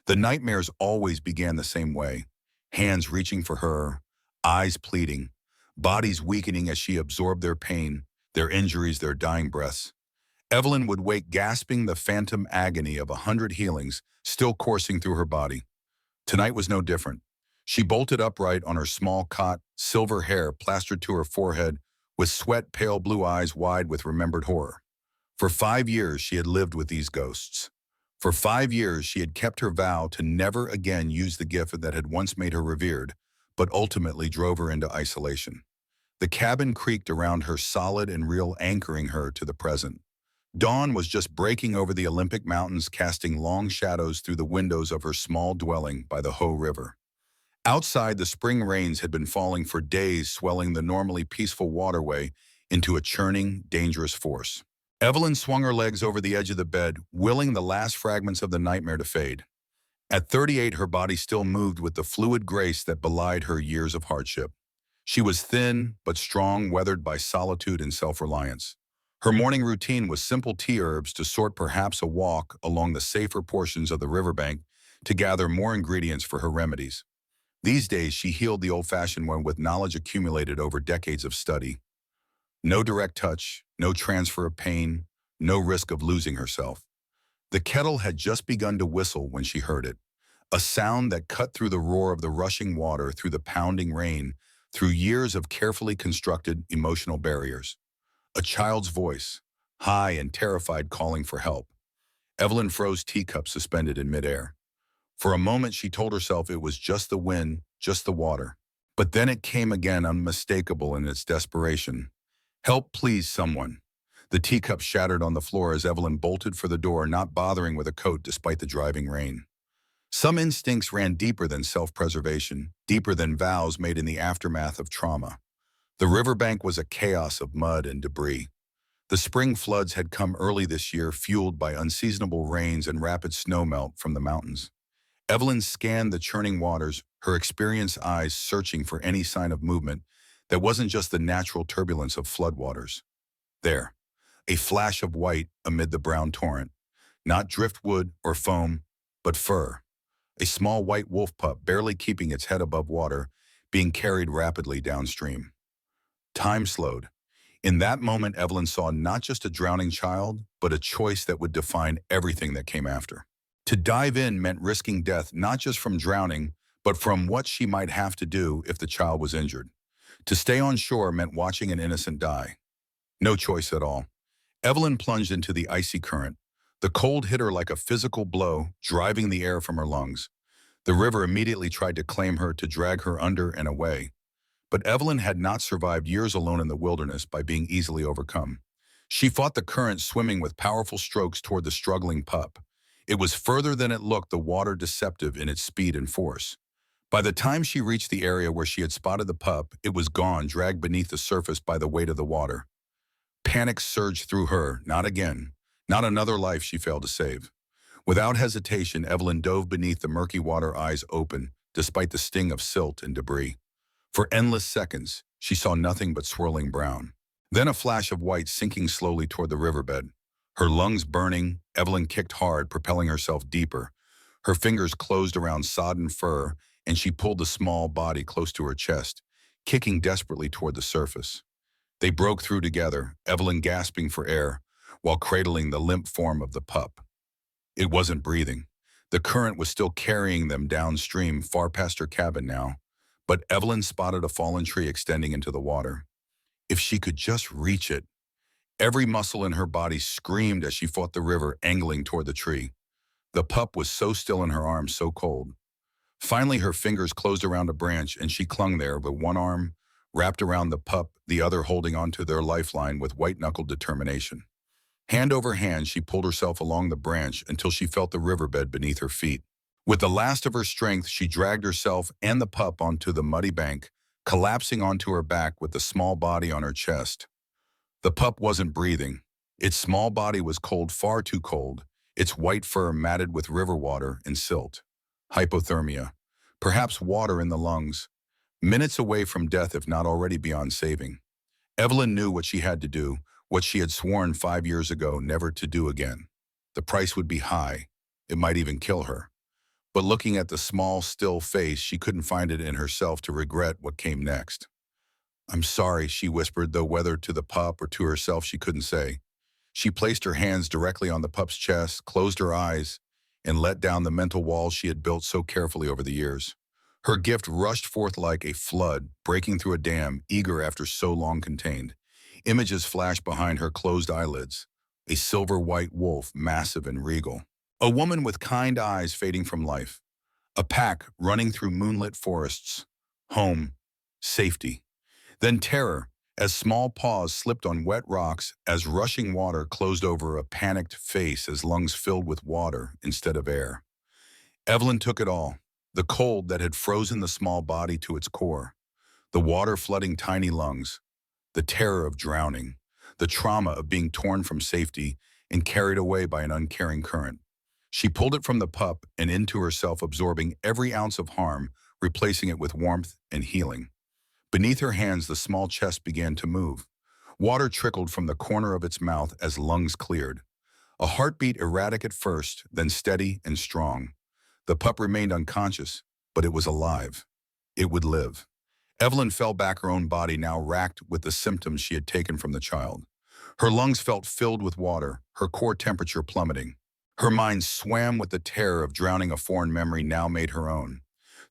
The nightmares always began the same way, hands reaching for her, eyes pleading, bodies weakening as she absorbed their pain, their injuries, their dying breaths. Evelyn would wake gasping the phantom agony of 100 healings still coursing through her body. Tonight was no different. She bolted upright on her small cot, silver hair plastered to her forehead, with sweat, pale blue eyes wide with remembered horror. For 5 years she had lived with these ghosts. For 5 years she had kept her vow to never again use the gift that had once made her revered, but ultimately drove her into isolation. The cabin creaked around her, solid and real, anchoring her to the present. Dawn was just breaking over the Olympic Mountains, casting long shadows through the windows of her small dwelling by the Hoh River. Outside, the spring rains had been falling for days, swelling the normally peaceful waterway into a churning, dangerous force. Evelyn swung her legs over the edge of the bed, willing the last fragments of the nightmare to fade. At 38, her body still moved with the fluid grace that belied her years of hardship. She was thin, but strong, weathered by solitude and self-reliance. Her morning routine was simple tea herbs to sort, perhaps a walk along the safer portions of the riverbank to gather more ingredients for her remedies. These days, she healed the old-fashioned way with knowledge accumulated over decades of study. No direct touch, no transfer of pain, no risk of losing herself. The kettle had just begun to whistle when she heard it, a sound that cut through the roar of the rushing water, through the pounding rain, through years of carefully constructed emotional barriers. A child's voice, high and terrified, calling for help. Evelyn froze, teacup suspended in midair. For a moment she told herself it was just the wind, just the water. But then it came again, unmistakable in its desperation. Help, please, someone. The teacup shattered on the floor as Evelyn bolted for the door, not bothering with a coat despite the driving rain. Some instincts ran deeper than self-preservation, deeper than vows made in the aftermath of trauma. The riverbank was a chaos of mud and debris. The spring floods had come early this year, fueled by unseasonable rains and rapid snowmelt from the mountains. Evelyn scanned the churning waters, her experienced eyes searching for any sign of movement that wasn't just the natural turbulence of floodwaters. There, a flash of white amid the brown torrent. Not driftwood or foam, but fur. A small white wolf pup, barely keeping its head above water, being carried rapidly downstream. Time slowed. In that moment, Evelyn saw not just a drowning child, but a choice that would define everything that came after. To dive in meant risking death, not just from drowning, but from what she might have to do if the child was injured. To stay on shore meant watching an innocent die. No choice at all. Evelyn plunged into the icy current. The cold hit her like a physical blow, driving the air from her lungs. The river immediately tried to claim her, to drag her under and away. But Evelyn had not survived years alone in the wilderness by being easily overcome. She fought the current, swimming with powerful strokes toward the struggling pup. It was further than it looked, the water deceptive in its speed and force. By the time she reached the area where she had spotted the pup, it was gone, dragged beneath the surface by the weight of the water. Panic surged through her. Not again. Not another life she failed to save. Without hesitation, Evelyn dove beneath the murky water, eyes open, despite the sting of silt and debris. For endless seconds, she saw nothing but swirling brown. Then a flash of white, sinking slowly toward the riverbed. Her lungs burning, Evelyn kicked hard, propelling herself deeper. Her fingers closed around sodden fur, and she pulled the small body close to her chest, kicking desperately toward the surface. They broke through together, Evelyn gasping for air, while cradling the limp form of the pup. It wasn't breathing. The current was still carrying them downstream, far past her cabin now. But Evelyn spotted a fallen tree extending into the water. If she could just reach it. Every muscle in her body screamed as she fought the river, angling toward the tree. The pup was so still in her arms, so cold. Finally, her fingers closed around a branch, and she clung there with one arm wrapped around the pup, the other holding onto their lifeline with white-knuckled determination. Hand over hand, she pulled herself along the branch until she felt the riverbed beneath her feet. With the last of her strength, she dragged herself and the pup onto the muddy bank, collapsing onto her back with the small body on her chest. The pup wasn't breathing. Its small body was cold, far too cold, its white fur matted with river water and silt. Hypothermia. Perhaps water in the lungs. Minutes away from death, if not already beyond saving. Evelyn knew what she had to do, what she had sworn 5 years ago never to do again. The price would be high. It might even kill her. But looking at the small, still face, she couldn't find it in herself to regret what came next. "I'm sorry," she whispered, though whether to the pup or to herself she couldn't say. She placed her hands directly on the pup's chest, closed her eyes, and let down the mental walls she had built so carefully over the years. Her gift rushed forth like a flood, breaking through a dam, eager after so long contained. Images flashed behind her closed eyelids. A silver-white wolf, massive and regal. A woman with kind eyes fading from life. A pack running through moonlit forests. Home. Safety. Then terror, as small paws slipped on wet rocks, as rushing water closed over a panicked face, as lungs filled with water instead of air. Evelyn took it all. The cold that had frozen the small body to its core. The water flooding tiny lungs. The terror of drowning. The trauma of being torn from safety and carried away by an uncaring current. She pulled it from the pup and into herself, absorbing every ounce of harm, replacing it with warmth and healing. Beneath her hands, the small chest began to move. Water trickled from the corner of its mouth as lungs cleared. A heartbeat erratic at first, then steady and strong. The pup remained unconscious, but it was alive. It would live. Evelyn fell back, her own body now racked with the symptoms she had taken from the child. Her lungs felt filled with water, her core temperature plummeting. Her mind swam with the terror of drowning, a foreign memory now made her own.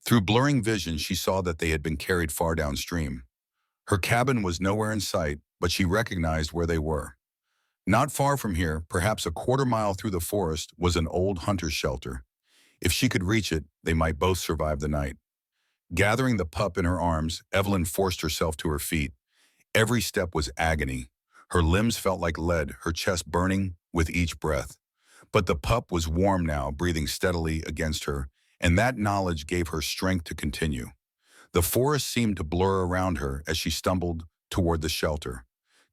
Through blurring vision, she saw that they had been carried far downstream. Her cabin was nowhere in sight, but she recognized where they were. Not far from here, perhaps a quarter-mile through the forest, was an old hunter's shelter. If she could reach it, they might both survive the night. Gathering the pup in her arms, Evelyn forced herself to her feet. Every step was agony. Her limbs felt like lead, her chest burning with each breath. But the pup was warm now, breathing steadily against her, and that knowledge gave her strength to continue. The forest seemed to blur around her as she stumbled toward the shelter.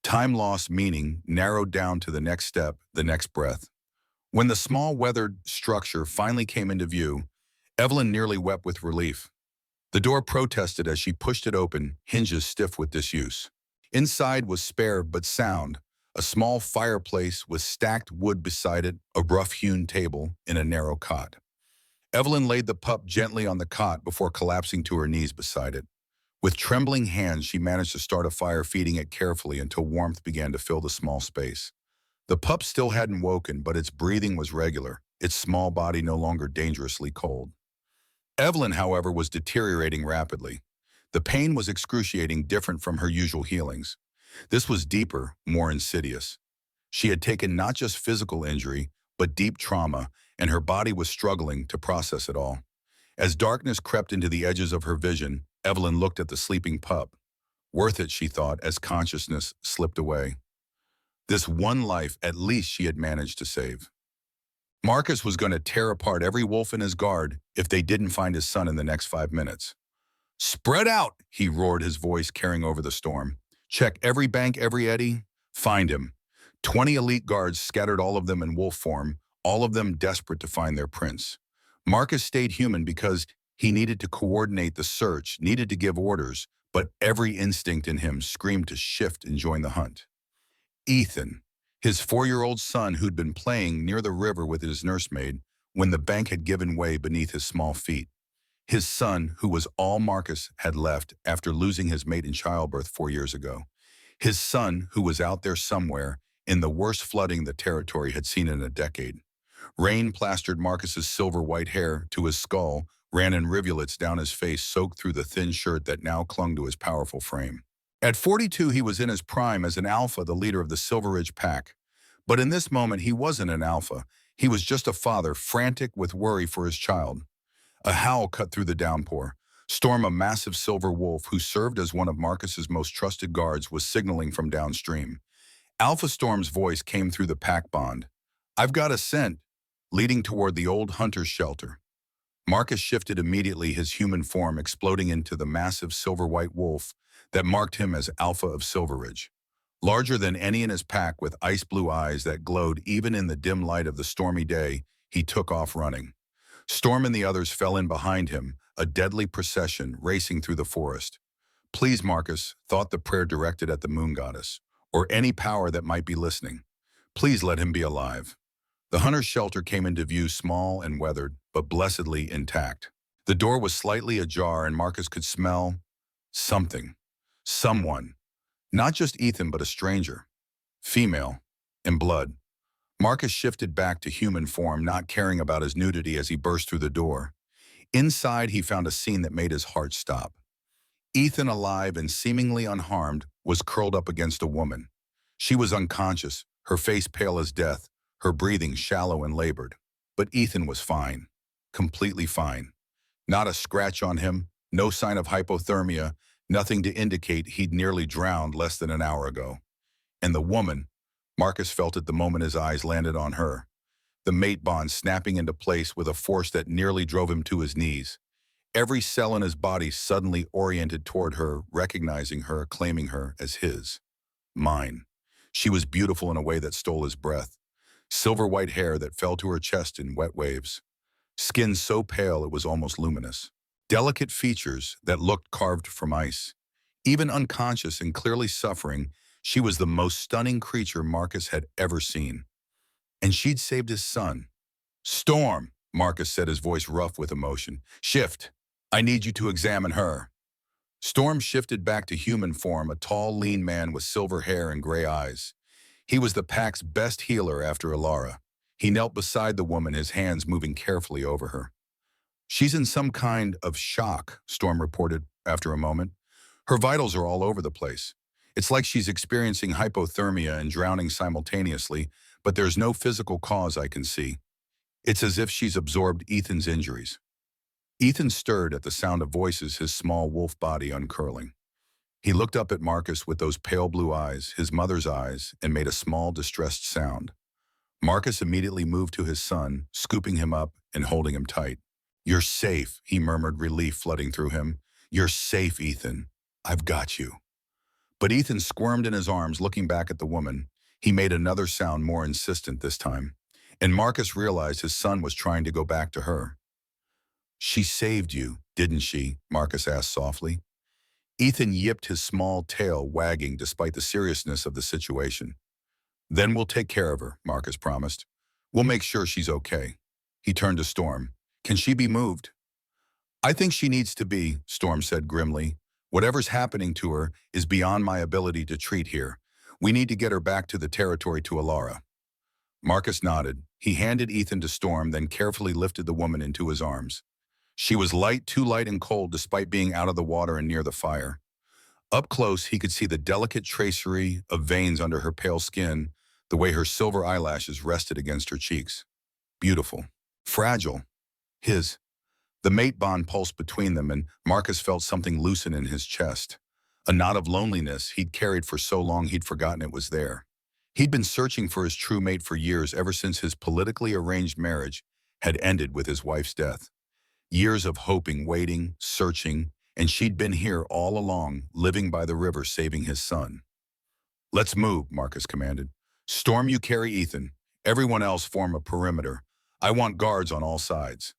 Time lost meaning, narrowed down to the next step, the next breath. When the small weathered structure finally came into view, Evelyn nearly wept with relief. The door protested as she pushed it open, hinges stiff with disuse. Inside was spare but sound, a small fireplace with stacked wood beside it, a rough-hewn table, and a narrow cot. Evelyn laid the pup gently on the cot before collapsing to her knees beside it. With trembling hands, she managed to start a fire, feeding it carefully until warmth began to fill the small space. The pup still hadn't woken, but its breathing was regular, its small body no longer dangerously cold. Evelyn, however, was deteriorating rapidly. The pain was excruciating, different from her usual healings. This was deeper, more insidious. She had taken not just physical injury, but deep trauma, and her body was struggling to process it all. As darkness crept into the edges of her vision, Evelyn looked at the sleeping pup. Worth it, she thought, as consciousness slipped away. This one life, at least, she had managed to save. Marcus was going to tear apart every wolf in his guard if they didn't find his son in the next 5 minutes. "Spread out," he roared, his voice carrying over the storm. "Check every bank, every eddy. Find him." 20 elite guards scattered, all of them in wolf form, all of them desperate to find their prince. Marcus stayed human because he needed to coordinate the search, needed to give orders, but every instinct in him screamed to shift and join the hunt. Ethan, his 4-year-old son who'd been playing near the river with his nursemaid when the bank had given way beneath his small feet. His son, who was all Marcus had left after losing his mate in childbirth 4 years ago. His son, who was out there somewhere in the worst flooding the territory had seen in a decade. Rain plastered Marcus's silver white hair to his skull, ran in rivulets down his face, soaked through the thin shirt that now clung to his powerful frame. At 42, he was in his prime as an alpha, the leader of the Silverridge pack. But in this moment, he wasn't an alpha. He was just a father, frantic with worry for his child. A howl cut through the downpour. Storm, a massive silver wolf who served as one of Marcus's most trusted guards, was signaling from downstream. Alpha Storm's voice came through the pack bond. "I've got a scent," leading toward the old hunter's shelter. Marcus shifted immediately, his human form exploding into the massive silver-white wolf that marked him as Alpha of Silverridge. Larger than any in his pack, with ice-blue eyes that glowed even in the dim light of the stormy day, he took off running. Storm and the others fell in behind him, a deadly procession racing through the forest. "Please, Marcus," thought the prayer directed at the moon goddess, or any power that might be listening. "Please let him be alive." The hunter's shelter came into view, small and weathered, but blessedly intact. The door was slightly ajar and Marcus could smell something. Someone. Not just Ethan, but a stranger. Female. And blood. Marcus shifted back to human form, not caring about his nudity as he burst through the door. Inside, he found a scene that made his heart stop. Ethan, alive and seemingly unharmed, was curled up against a woman. She was unconscious, her face pale as death, her breathing shallow and labored. But Ethan was fine. Completely fine. Not a scratch on him, no sign of hypothermia, nothing to indicate he'd nearly drowned less than an hour ago. And the woman, Marcus felt it the moment his eyes landed on her. The mate bond snapping into place with a force that nearly drove him to his knees. Every cell in his body suddenly oriented toward her, recognizing her, claiming her as his. Mine. She was beautiful in a way that stole his breath. Silver white hair that fell to her chest in wet waves. Skin so pale it was almost luminous. Delicate features that looked carved from ice. Even unconscious and clearly suffering, she was the most stunning creature Marcus had ever seen. And she'd saved his son. "Storm," Marcus said, his voice rough with emotion. "Shift. I need you to examine her." Storm shifted back to human form, a tall, lean man with silver hair and gray eyes. He was the pack's best healer after Alara. He knelt beside the woman, his hands moving carefully over her. "She's in some kind of shock," Storm reported after a moment. "Her vitals are all over the place. It's like she's experiencing hypothermia and drowning simultaneously, but there's no physical cause I can see. It's as if she's absorbed Ethan's injuries." Ethan stirred at the sound of voices, his small wolf body uncurling. He looked up at Marcus with those pale blue eyes, his mother's eyes, and made a small, distressed sound. Marcus immediately moved to his son, scooping him up and holding him tight. "You're safe," he murmured, relief flooding through him. "You're safe, Ethan. I've got you." But Ethan squirmed in his arms, looking back at the woman. He made another sound, more insistent this time. And Marcus realized his son was trying to go back to her. "She saved you, didn't she?" Marcus asked softly. Ethan yipped, his small tail wagging despite the seriousness of the situation. "Then we'll take care of her," Marcus promised. "We'll make sure she's okay." He turned to Storm. "Can she be moved?" "I think she needs to be," Storm said grimly. "Whatever's happening to her is beyond my ability to treat here. We need to get her back to the territory to Alara." Marcus nodded. He handed Ethan to Storm, then carefully lifted the woman into his arms. She was light, too light and cold despite being out of the water and near the fire. Up close, he could see the delicate tracery of veins under her pale skin, the way her silver eyelashes rested against her cheeks. Beautiful. Fragile. His. The mate bond pulsed between them, and Marcus felt something loosen in his chest. A knot of loneliness he'd carried for so long he'd forgotten it was there. He'd been searching for his true mate for years, ever since his politically arranged marriage had ended with his wife's death. Years of hoping, waiting, searching, and she'd been here all along, living by the river, saving his son. "Let's move," Marcus commanded. "Storm, you carry Ethan. Everyone else form a perimeter. I want guards on all sides."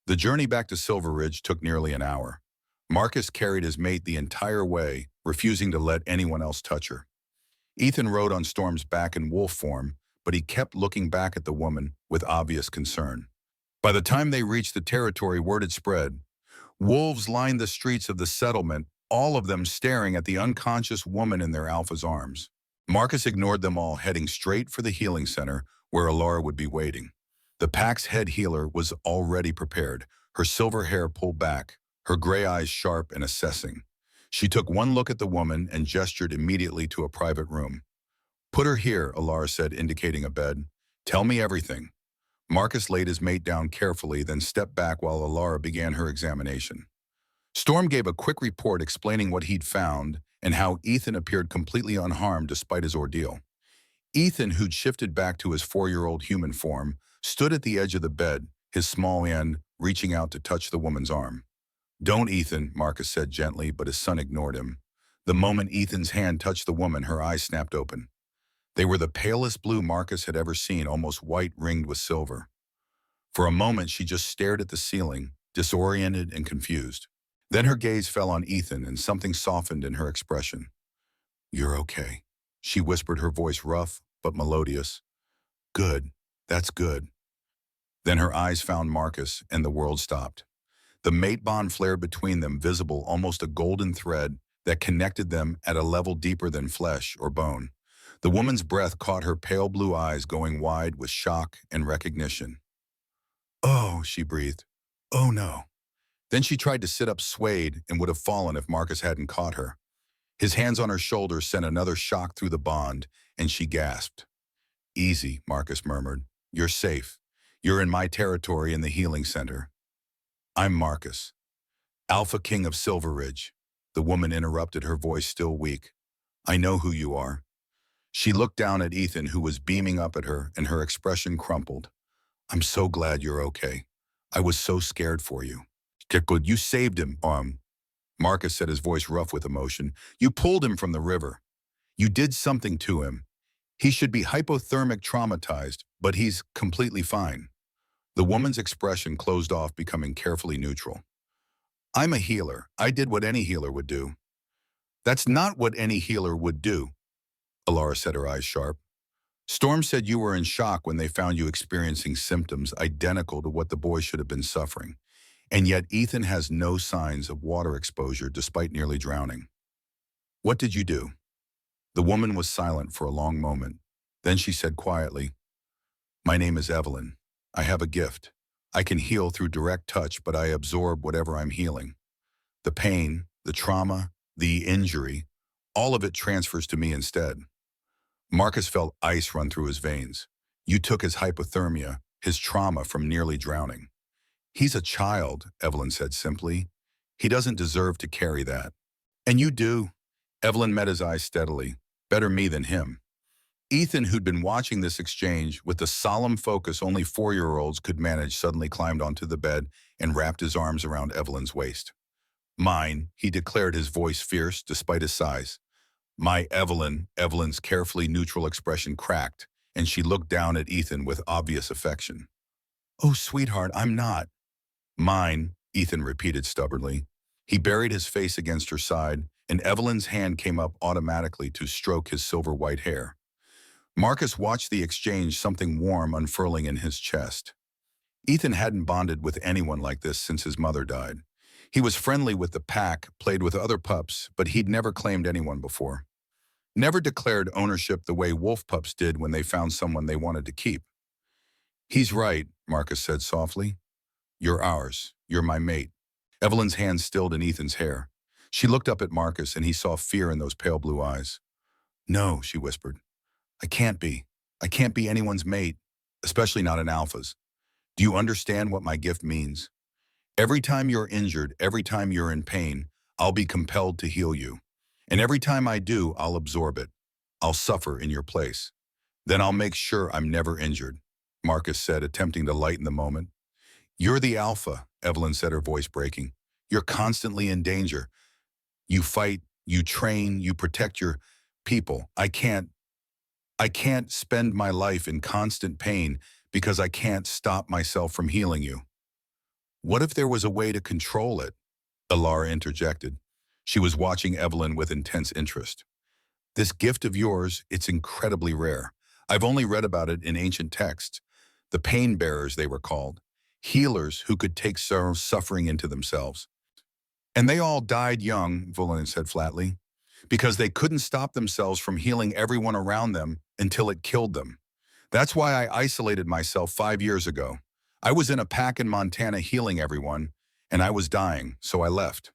The journey back to Silverridge took nearly an hour. Marcus carried his mate the entire way, refusing to let anyone else touch her. Ethan rode on Storm's back in wolf form, but he kept looking back at the woman with obvious concern. By the time they reached the territory, word had spread. Wolves lined the streets of the settlement, all of them staring at the unconscious woman in their alpha's arms. Marcus ignored them all, heading straight for the healing center, where Alara would be waiting. The pack's head healer was already prepared, her silver hair pulled back, her gray eyes sharp and assessing. She took one look at the woman and gestured immediately to a private room. "Put her here," Alara said, indicating a bed. "Tell me everything." Marcus laid his mate down carefully, then stepped back while Alara began her examination. Storm gave a quick report explaining what he'd found and how Ethan appeared completely unharmed despite his ordeal. Ethan, who'd shifted back to his 4-year-old human form, stood at the edge of the bed, his small hand reaching out to touch the woman's arm. "Don't, Ethan," Marcus said gently, but his son ignored him. The moment Ethan's hand touched the woman, her eyes snapped open. They were the palest blue Marcus had ever seen, almost white ringed with silver. For a moment, she just stared at the ceiling, disoriented and confused. Then her gaze fell on Ethan, and something softened in her expression. "You're okay," she whispered, her voice rough but melodious. "Good. That's good." Then her eyes found Marcus, and the world stopped. The mate bond flared between them, visible, almost a golden thread that connected them at a level deeper than flesh or bone. The woman's breath caught her pale blue eyes going wide with shock and recognition. "Oh," she breathed. "Oh no." Then she tried to sit up, swayed, and would have fallen if Marcus hadn't caught her. His hands on her shoulders sent another shock through the bond, and she gasped. "Easy," Marcus murmured. "You're safe. You're in my territory in the healing center." "I'm Marcus, Alpha King of Silverridge." The woman interrupted, her voice still weak. "I know who you are." She looked down at Ethan, who was beaming up at her, and her expression crumpled. "I'm so glad you're okay. I was so scared for you." "Good, you saved him." Marcus said, his voice rough with emotion. "You pulled him from the river. You did something to him. He should be hypothermic traumatized, but he's completely fine." The woman's expression closed off, becoming carefully neutral. "I'm a healer. I did what any healer would do." "That's not what any healer would do," Alara said, her eyes sharp. "Storm said you were in shock when they found you experiencing symptoms identical to what the boy should have been suffering. And yet Ethan has no signs of water exposure despite nearly drowning. What did you do?" The woman was silent for a long moment. Then she said quietly, "My name is Evelyn. I have a gift. I can heal through direct touch, but I absorb whatever I'm healing. The pain, the trauma, the injury, all of it transfers to me instead." Marcus felt ice run through his veins. "You took his hypothermia, his trauma from nearly drowning." "He's a child," Evelyn said simply. "He doesn't deserve to carry that." "And you do." Evelyn met his eyes steadily. "Better me than him." Ethan, who'd been watching this exchange with the solemn focus only 4-year-olds could manage, suddenly climbed onto the bed and wrapped his arms around Evelyn's waist. "Mine," he declared, his voice fierce despite his size. "My Evelyn." Evelyn's carefully neutral expression cracked, and she looked down at Ethan with obvious affection. "Oh, sweetheart, I'm not." "Mine," Ethan repeated stubbornly. He buried his face against her side, and Evelyn's hand came up automatically to stroke his silver-white hair. Marcus watched the exchange, something warm unfurling in his chest. Ethan hadn't bonded with anyone like this since his mother died. He was friendly with the pack, played with other pups, but he'd never claimed anyone before. Never declared ownership the way wolf pups did when they found someone they wanted to keep. "He's right," Marcus said softly. "You're ours. You're my mate." Evelyn's hand stilled in Ethan's hair. She looked up at Marcus, and he saw fear in those pale blue eyes. "No," she whispered. "I can't be. I can't be anyone's mate, especially not an alpha's. Do you understand what my gift means? Every time you're injured, every time you're in pain, I'll be compelled to heal you. And every time I do, I'll absorb it. I'll suffer in your place. Then I'll make sure I'm never injured," Marcus said, attempting to lighten the moment. "You're the alpha," Evelyn said, her voice breaking. "You're constantly in danger. You fight, you train, you protect your people. I can't spend my life in constant pain because I can't stop myself from healing you." "What if there was a way to control it?" Alara interjected. She was watching Evelyn with intense interest. "This gift of yours, it's incredibly rare. I've only read about it in ancient texts. The pain bearers, they were called. Healers who could take suffering into themselves. And they all died young," Evelyn said flatly, "because they couldn't stop themselves from healing everyone around them until it killed them. That's why I isolated myself 5 years ago. I was in a pack in Montana healing everyone, and I was dying, so I left.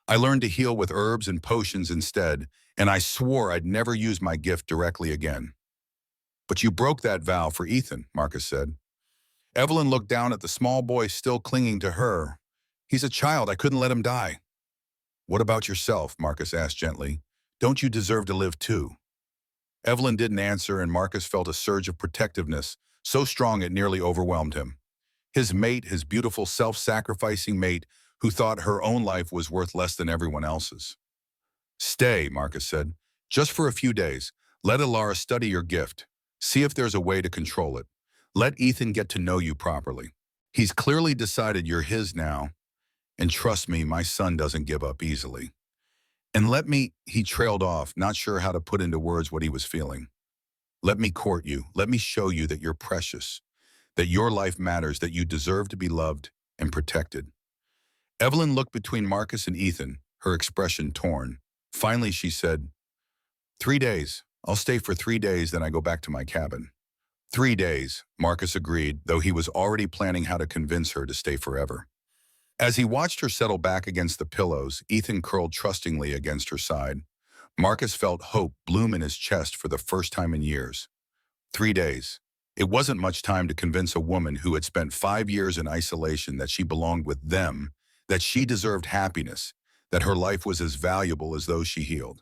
I learned to heal with herbs and potions instead, and I swore I'd never use my gift directly again." "But you broke that vow for Ethan," Marcus said. Evelyn looked down at the small boy still clinging to her. "He's a child. I couldn't let him die." "What about yourself?" Marcus asked gently. "Don't you deserve to live too?" Evelyn didn't answer, and Marcus felt a surge of protectiveness, so strong it nearly overwhelmed him. His mate, his beautiful, self-sacrificing mate, who thought her own life was worth less than everyone else's. "Stay," Marcus said. "Just for a few days. Let Alara study your gift. See if there's a way to control it. Let Ethan get to know you properly. He's clearly decided you're his now. And trust me, my son doesn't give up easily. And let me," he trailed off, not sure how to put into words what he was feeling. "Let me court you. Let me show you that you're precious. that your life matters, that you deserve to be loved and protected. Evelyn looked between Marcus and Ethan, her expression torn. Finally, she said, 3 days. I'll stay for 3 days, then I go back to my cabin. 3 days, Marcus agreed, though he was already planning how to convince her to stay forever. As he watched her settle back against the pillows, Ethan curled trustingly against her side. Marcus felt hope bloom in his chest for the first time in years. 3 days. It wasn't much time to convince a woman who had spent 5 years in isolation that she belonged with them, that she deserved happiness, that her life was as valuable as those she healed.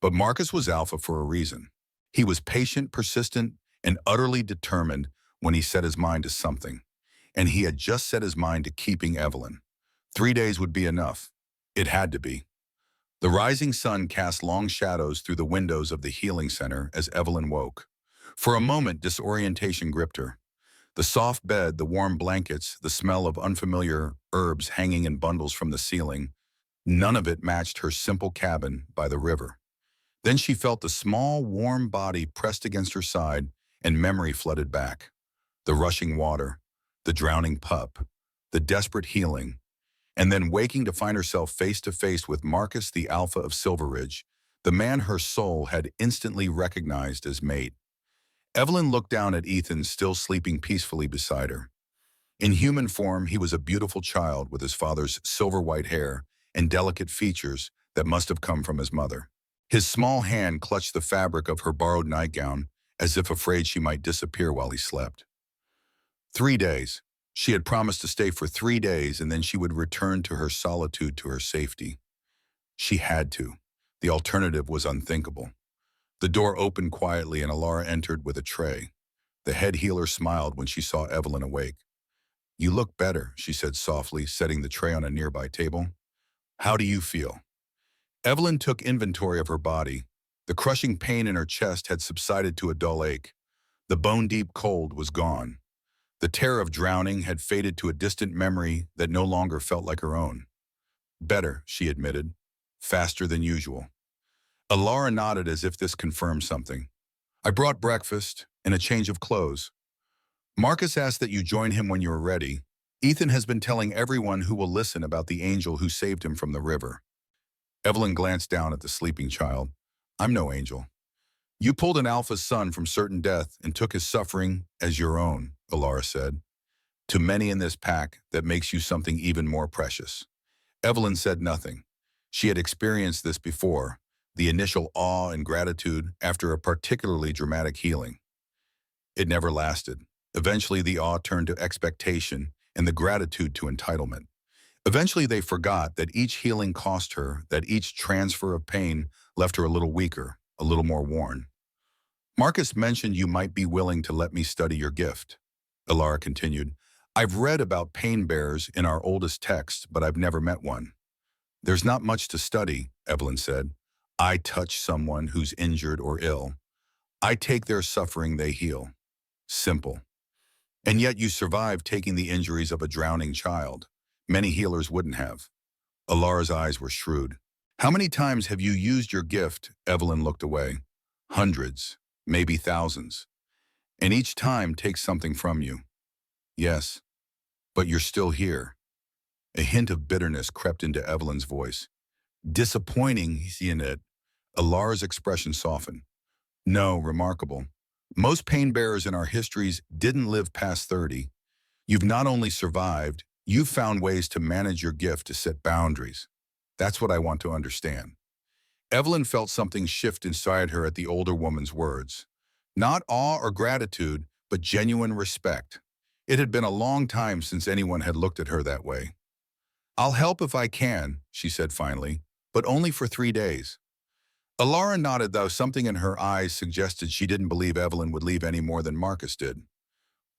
But Marcus was alpha for a reason. He was patient, persistent, and utterly determined when he set his mind to something. And he had just set his mind to keeping Evelyn. 3 days would be enough. It had to be. The rising sun cast long shadows through the windows of the healing center as Evelyn woke. For a moment, disorientation gripped her. The soft bed, the warm blankets, the smell of unfamiliar herbs hanging in bundles from the ceiling, none of it matched her simple cabin by the river. Then she felt the small, warm body pressed against her side, and memory flooded back. The rushing water, the drowning pup, the desperate healing, and then waking to find herself face to face with Marcus, the alpha of Silverridge, the man her soul had instantly recognized as mate. Evelyn looked down at Ethan, still sleeping peacefully beside her. In human form, he was a beautiful child with his father's silver-white hair and delicate features that must have come from his mother. His small hand clutched the fabric of her borrowed nightgown, as if afraid she might disappear while he slept. 3 days. She had promised to stay for 3 days, and then she would return to her solitude, to her safety. She had to. The alternative was unthinkable. The door opened quietly and Alara entered with a tray. The head healer smiled when she saw Evelyn awake. "You look better," she said softly, setting the tray on a nearby table. "How do you feel?" Evelyn took inventory of her body. The crushing pain in her chest had subsided to a dull ache. The bone-deep cold was gone. The terror of drowning had faded to a distant memory that no longer felt like her own. "Better," she admitted. "Faster than usual." Alara nodded as if this confirmed something. "I brought breakfast and a change of clothes. Marcus asked that you join him when you are ready. Ethan has been telling everyone who will listen about the angel who saved him from the river." Evelyn glanced down at the sleeping child. "I'm no angel. You pulled an alpha's son from certain death and took his suffering as your own," Alara said. "To many in this pack, that makes you something even more precious." Evelyn said nothing. She had experienced this before, the initial awe and gratitude after a particularly dramatic healing. It never lasted. Eventually, the awe turned to expectation and the gratitude to entitlement. Eventually, they forgot that each healing cost her, that each transfer of pain left her a little weaker, a little more worn. "Marcus mentioned you might be willing to let me study your gift," Alara continued. "I've read about pain bearers in our oldest text, but I've never met one." "There's not much to study," Evelyn said. "I touch someone who's injured or ill. I take their suffering, they heal. Simple. And yet you survived taking the injuries of a drowning child. Many healers wouldn't have." Alara's eyes were shrewd. "How many times have you used your gift?" Evelyn looked away. "Hundreds, maybe thousands. And each time takes something from you." "Yes, but you're still here." A hint of bitterness crept into Evelyn's voice. "Disappointing, isn't it?" Alara's expression softened. "No, remarkable. Most pain bearers in our histories didn't live past 30. You've not only survived, you've found ways to manage your gift, to set boundaries. That's what I want to understand." Evelyn felt something shift inside her at the older woman's words. Not awe or gratitude, but genuine respect. It had been a long time since anyone had looked at her that way. "I'll help if I can," she said finally, "but only for 3 days." Alara nodded, though something in her eyes suggested she didn't believe Evelyn would leave any more than Marcus did.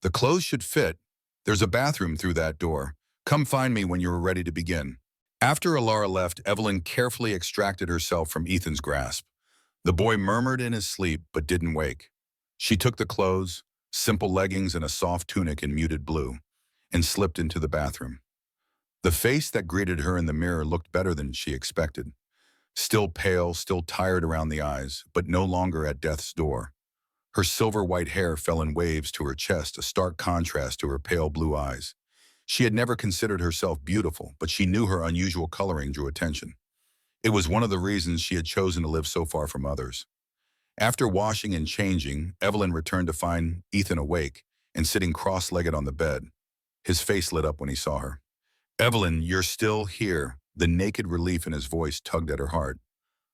"The clothes should fit. There's a bathroom through that door. Come find me when you are ready to begin." After Alara left, Evelyn carefully extracted herself from Ethan's grasp. The boy murmured in his sleep but didn't wake. She took the clothes, simple leggings and a soft tunic in muted blue, and slipped into the bathroom. The face that greeted her in the mirror looked better than she expected. Still pale, still tired around the eyes, but no longer at death's door. Her silver-white hair fell in waves to her chest, a stark contrast to her pale blue eyes. She had never considered herself beautiful, but she knew her unusual coloring drew attention. It was one of the reasons she had chosen to live so far from others. After washing and changing, Evelyn returned to find Ethan awake and sitting cross-legged on the bed. His face lit up when he saw her. "Evelyn, you're still here." The naked relief in his voice tugged at her heart.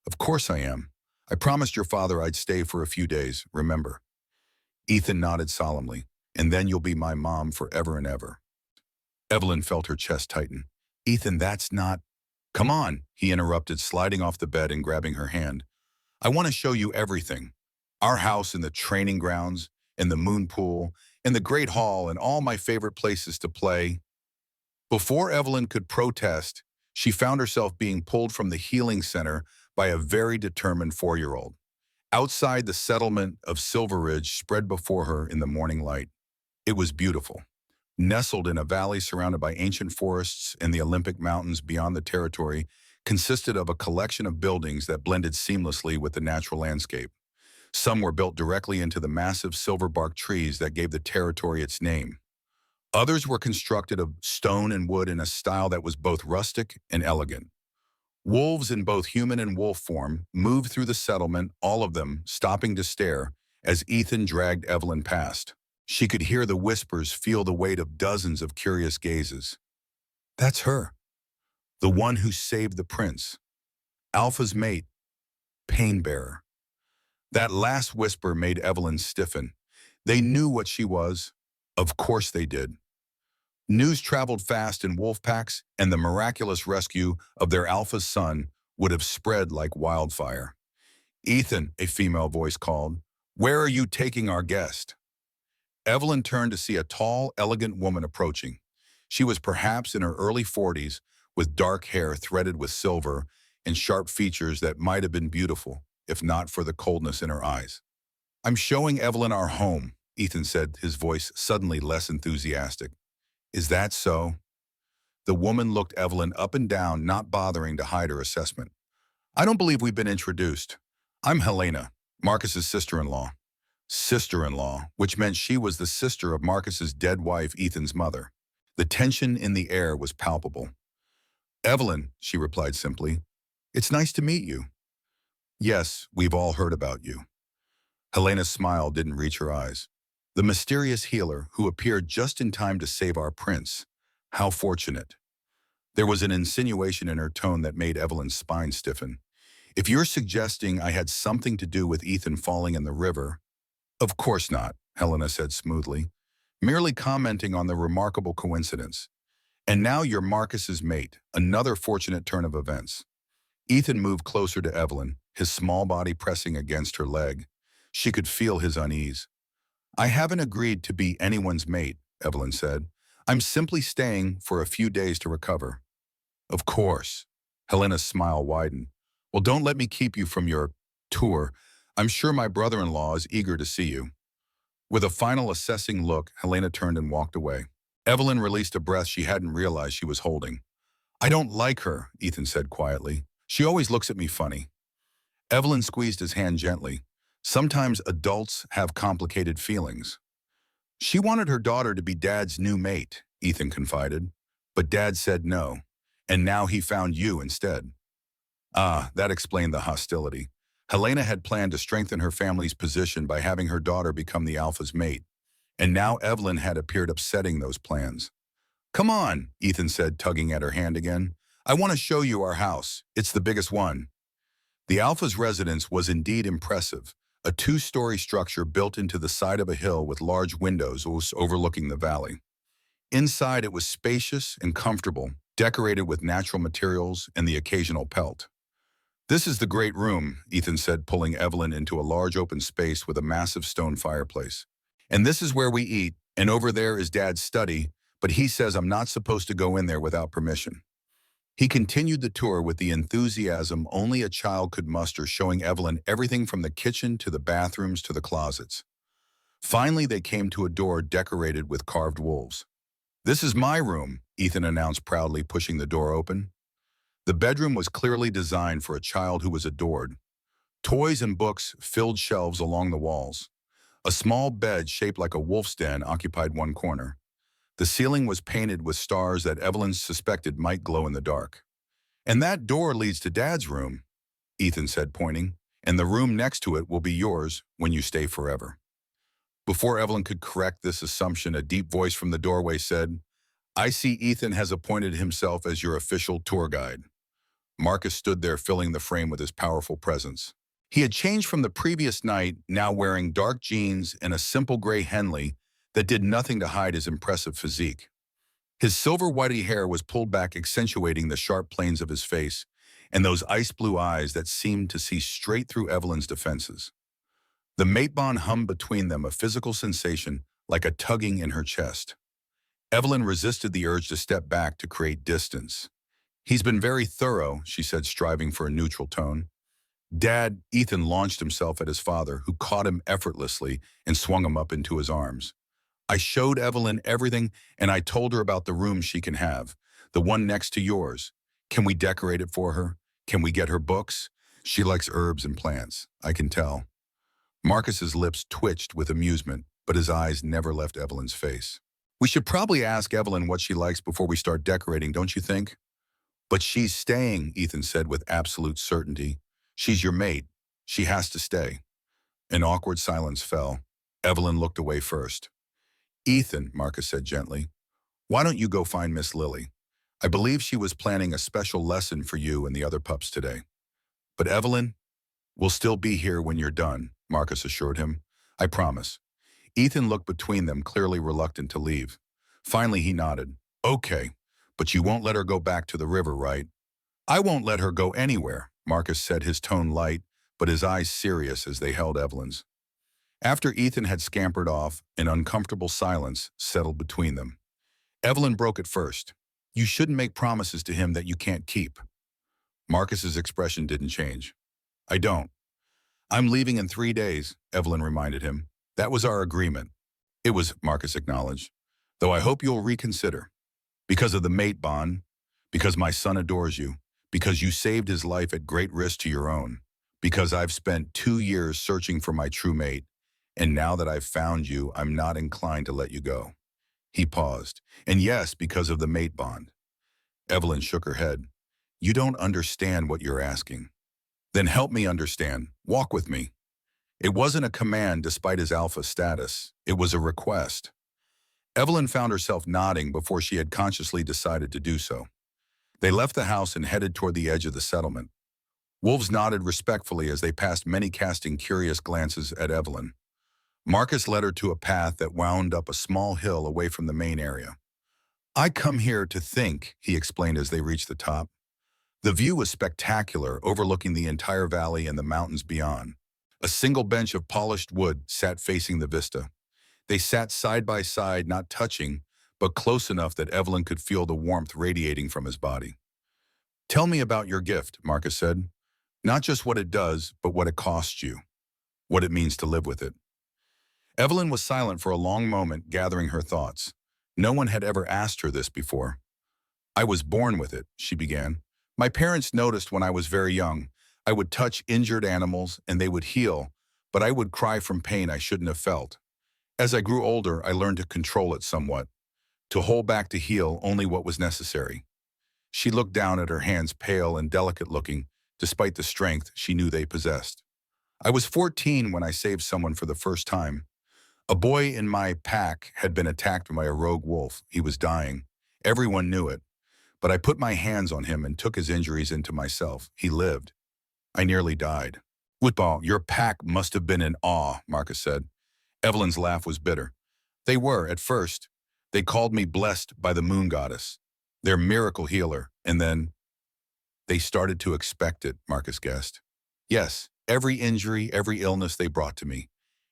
"Of course I am. I promised your father I'd stay for a few days, remember?" Ethan nodded solemnly. "And then you'll be my mom forever and ever." Evelyn felt her chest tighten. "Ethan, that's not—" "Come on," he interrupted, sliding off the bed and grabbing her hand. "I want to show you everything. Our house and the training grounds, and the moon pool, and the great hall, and all my favorite places to play." Before Evelyn could protest, she found herself being pulled from the healing center by a very determined 4-year-old. Outside, the settlement of Silverridge spread before her in the morning light. It was beautiful. Nestled in a valley surrounded by ancient forests and the Olympic Mountains beyond the territory, consisted of a collection of buildings that blended seamlessly with the natural landscape. Some were built directly into the massive silver-bark trees that gave the territory its name. Others were constructed of stone and wood in a style that was both rustic and elegant. Wolves in both human and wolf form moved through the settlement, all of them stopping to stare as Ethan dragged Evelyn past. She could hear the whispers, feel the weight of dozens of curious gazes. "That's her. The one who saved the prince. Alpha's mate. Pain-bearer." That last whisper made Evelyn stiffen. They knew what she was. Of course they did. News traveled fast in wolf packs, and the miraculous rescue of their alpha's son would have spread like wildfire. "Ethan," a female voice called, "where are you taking our guest?" Evelyn turned to see a tall, elegant woman approaching. She was perhaps in her early 40s, with dark hair threaded with silver and sharp features that might have been beautiful, if not for the coldness in her eyes. "I'm showing Evelyn our home," Ethan said, his voice suddenly less enthusiastic. "Is that so?" The woman looked Evelyn up and down, not bothering to hide her assessment. "I don't believe we've been introduced. I'm Helena, Marcus's sister-in-law." Sister-in-law, which meant she was the sister of Marcus's dead wife, Ethan's mother. The tension in the air was palpable. "Evelyn," she replied simply, "it's nice to meet you." "Yes, we've all heard about you." Helena's smile didn't reach her eyes. "The mysterious healer who appeared just in time to save our prince. How fortunate." There was an insinuation in her tone that made Evelyn's spine stiffen. "If you're suggesting I had something to do with Ethan falling in the river—" "Of course not," Helena said smoothly, merely commenting on the remarkable coincidence. "And now you're Marcus's mate, another fortunate turn of events." Ethan moved closer to Evelyn, his small body pressing against her leg. She could feel his unease. "I haven't agreed to be anyone's mate," Evelyn said. "I'm simply staying for a few days to recover." "Of course." Helena's smile widened. "Well, don't let me keep you from your tour. I'm sure my brother-in-law is eager to see you." With a final assessing look, Helena turned and walked away. Evelyn released a breath she hadn't realized she was holding. "I don't like her," Ethan said quietly. "She always looks at me funny." Evelyn squeezed his hand gently. "Sometimes adults have complicated feelings." "She wanted her daughter to be Dad's new mate," Ethan confided. "But Dad said no, and now he found you instead." Ah, that explained the hostility. Helena had planned to strengthen her family's position by having her daughter become the alpha's mate, and now Evelyn had appeared upsetting those plans. "Come on," Ethan said, tugging at her hand again. "I want to show you our house. It's the biggest one." The alpha's residence was indeed impressive, a 2-story structure built into the side of a hill with large windows overlooking the valley. Inside, it was spacious and comfortable, decorated with natural materials and the occasional pelt. "This is the great room," Ethan said, pulling Evelyn into a large open space with a massive stone fireplace. "And this is where we eat, and over there is Dad's study, but he says I'm not supposed to go in there without permission." He continued the tour with the enthusiasm only a child could muster, showing Evelyn everything from the kitchen to the bathrooms to the closets. Finally, they came to a door decorated with carved wolves. "This is my room," Ethan announced proudly, pushing the door open. The bedroom was clearly designed for a child who was adored. Toys and books filled shelves along the walls. A small bed shaped like a wolf's den occupied one corner. The ceiling was painted with stars that Evelyn suspected might glow in the dark. "And that door leads to Dad's room," Ethan said, pointing. "And the room next to it will be yours when you stay forever." Before Evelyn could correct this assumption, a deep voice from the doorway said, "I see Ethan has appointed himself as your official tour guide." Marcus stood there, filling the frame with his powerful presence. He had changed from the previous night, now wearing dark jeans and a simple gray Henley that did nothing to hide his impressive physique. His silver whitey hair was pulled back, accentuating the sharp planes of his face, and those ice blue eyes that seemed to see straight through Evelyn's defenses. The mate bond hummed between them, a physical sensation like a tugging in her chest. Evelyn resisted the urge to step back to create distance. "He's been very thorough," she said, striving for a neutral tone. "Dad," Ethan launched himself at his father, who caught him effortlessly and swung him up into his arms. "I showed Evelyn everything, and I told her about the room she can have, the one next to yours. Can we decorate it for her? Can we get her books? She likes herbs and plants, I can tell." Marcus's lips twitched with amusement, but his eyes never left Evelyn's face. "We should probably ask Evelyn what she likes before we start decorating, don't you think?" "But she's staying," Ethan said with absolute certainty. "She's your mate. She has to stay." An awkward silence fell. Evelyn looked away first. "Ethan," Marcus said gently, "why don't you go find Miss Lily? I believe she was planning a special lesson for you and the other pups today." "But Evelyn, we'll still be here when you're done," Marcus assured him. "I promise." Ethan looked between them, clearly reluctant to leave. Finally, he nodded. "Okay, but you won't let her go back to the river, right?" "I won't let her go anywhere," Marcus said, his tone light, but his eyes serious as they held Evelyn's. After Ethan had scampered off, an uncomfortable silence settled between them. Evelyn broke it first. "You shouldn't make promises to him that you can't keep." Marcus's expression didn't change. "I don't." "I'm leaving in 3 days," Evelyn reminded him. "That was our agreement." "It was," Marcus acknowledged. "Though I hope you'll reconsider. Because of the mate bond, because my son adores you, because you saved his life at great risk to your own, because I've spent 2 years searching for my true mate, and now that I've found you, I'm not inclined to let you go." He paused. "And yes, because of the mate bond." Evelyn shook her head. "You don't understand what you're asking." "Then help me understand. Walk with me." It wasn't a command despite his alpha status. It was a request. Evelyn found herself nodding before she had consciously decided to do so. They left the house and headed toward the edge of the settlement. Wolves nodded respectfully as they passed, many casting curious glances at Evelyn. Marcus led her to a path that wound up a small hill away from the main area. "I come here to think," he explained as they reached the top. The view was spectacular, overlooking the entire valley and the mountains beyond. A single bench of polished wood sat facing the vista. They sat side by side, not touching, but close enough that Evelyn could feel the warmth radiating from his body. "Tell me about your gift," Marcus said. "Not just what it does, but what it costs you. What it means to live with it." Evelyn was silent for a long moment, gathering her thoughts. No one had ever asked her this before. "I was born with it," she began. "My parents noticed when I was very young. I would touch injured animals and they would heal, but I would cry from pain I shouldn't have felt. As I grew older, I learned to control it somewhat, to hold back to heal only what was necessary." She looked down at her hands, pale and delicate-looking, despite the strength she knew they possessed. "I was 14 when I saved someone for the first time. A boy in my pack had been attacked by a rogue wolf. He was dying. Everyone knew it. But I put my hands on him and took his injuries into myself. He lived. I nearly died." "Football, your pack must have been in awe," Marcus said. Evelyn's laugh was bitter. "They were, at first. They called me blessed by the moon goddess, their miracle healer, and then—" "They started to expect it," Marcus guessed. "Yes, every injury, every illness they brought to me.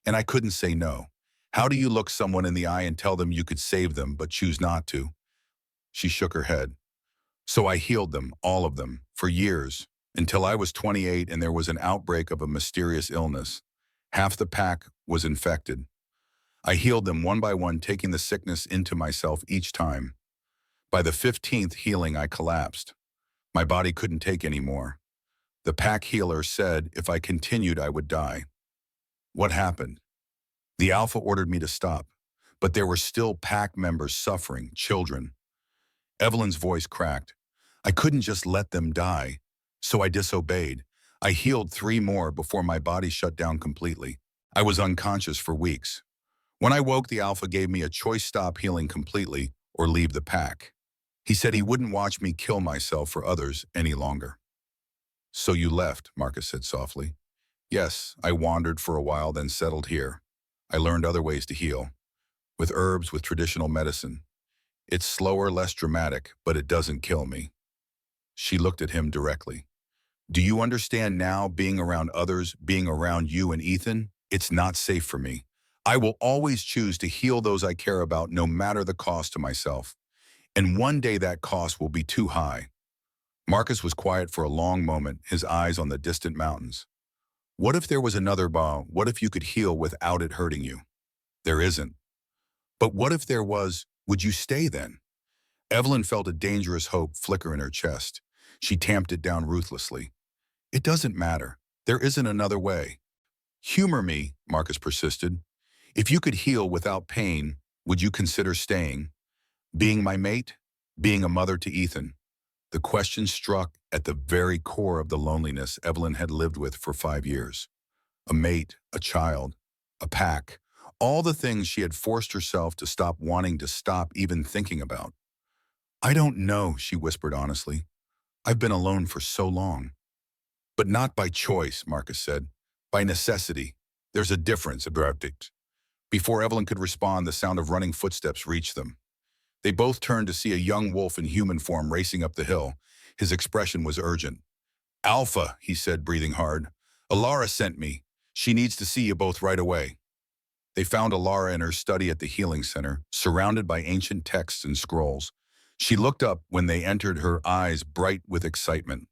And I couldn't say no. How do you look someone in the eye and tell them you could save them but choose not to?" She shook her head. "So I healed them, all of them, for years, until I was 28 and there was an outbreak of a mysterious illness. Half the pack was infected. I healed them one by one, taking the sickness into myself each time. By the 15th healing, I collapsed. My body couldn't take any more. The pack healer said if I continued, I would die." "What happened?" The Alpha ordered me to stop, but there were still pack members suffering, children. Evelyn's voice cracked. I couldn't just let them die, so I disobeyed. I healed 3 more before my body shut down completely. I was unconscious for weeks. When I woke, the Alpha gave me a choice: stop healing completely or leave the pack. He said he wouldn't watch me kill myself for others any longer. So you left, Marcus said softly. Yes, I wandered for a while, then settled here. I learned other ways to heal, with herbs, with traditional medicine. It's slower, less dramatic, but it doesn't kill me. She looked at him directly. Do you understand now, being around others, being around you and Ethan? It's not safe for me. I will always choose to heal those I care about, no matter the cost to myself. And one day that cost will be too high. Marcus was quiet for a long moment, his eyes on the distant mountains. What if there was another bomb? What if you could heal without it hurting you? There isn't. But what if there was? Would you stay then? Evelyn felt a dangerous hope flicker in her chest. She tamped it down ruthlessly. It doesn't matter. There isn't another way. Humor me, Marcus persisted. If you could heal without pain, would you consider staying? Being my mate? Being a mother to Ethan? The question struck at the very core of the loneliness Evelyn had lived with for 5 years. A mate, a child, a pack, all the things she had forced herself to stop wanting to stop even thinking about. I don't know, she whispered honestly. I've been alone for so long. But not by choice, Marcus said. By necessity. There's a difference, Abradit. Before Evelyn could respond, the sound of running footsteps reached them. They both turned to see a young wolf in human form racing up the hill. His expression was urgent. Alpha, he said, breathing hard. Alara sent me. She needs to see you both right away. They found Alara in her study at the healing center, surrounded by ancient texts and scrolls. She looked up when they entered, her eyes bright with excitement.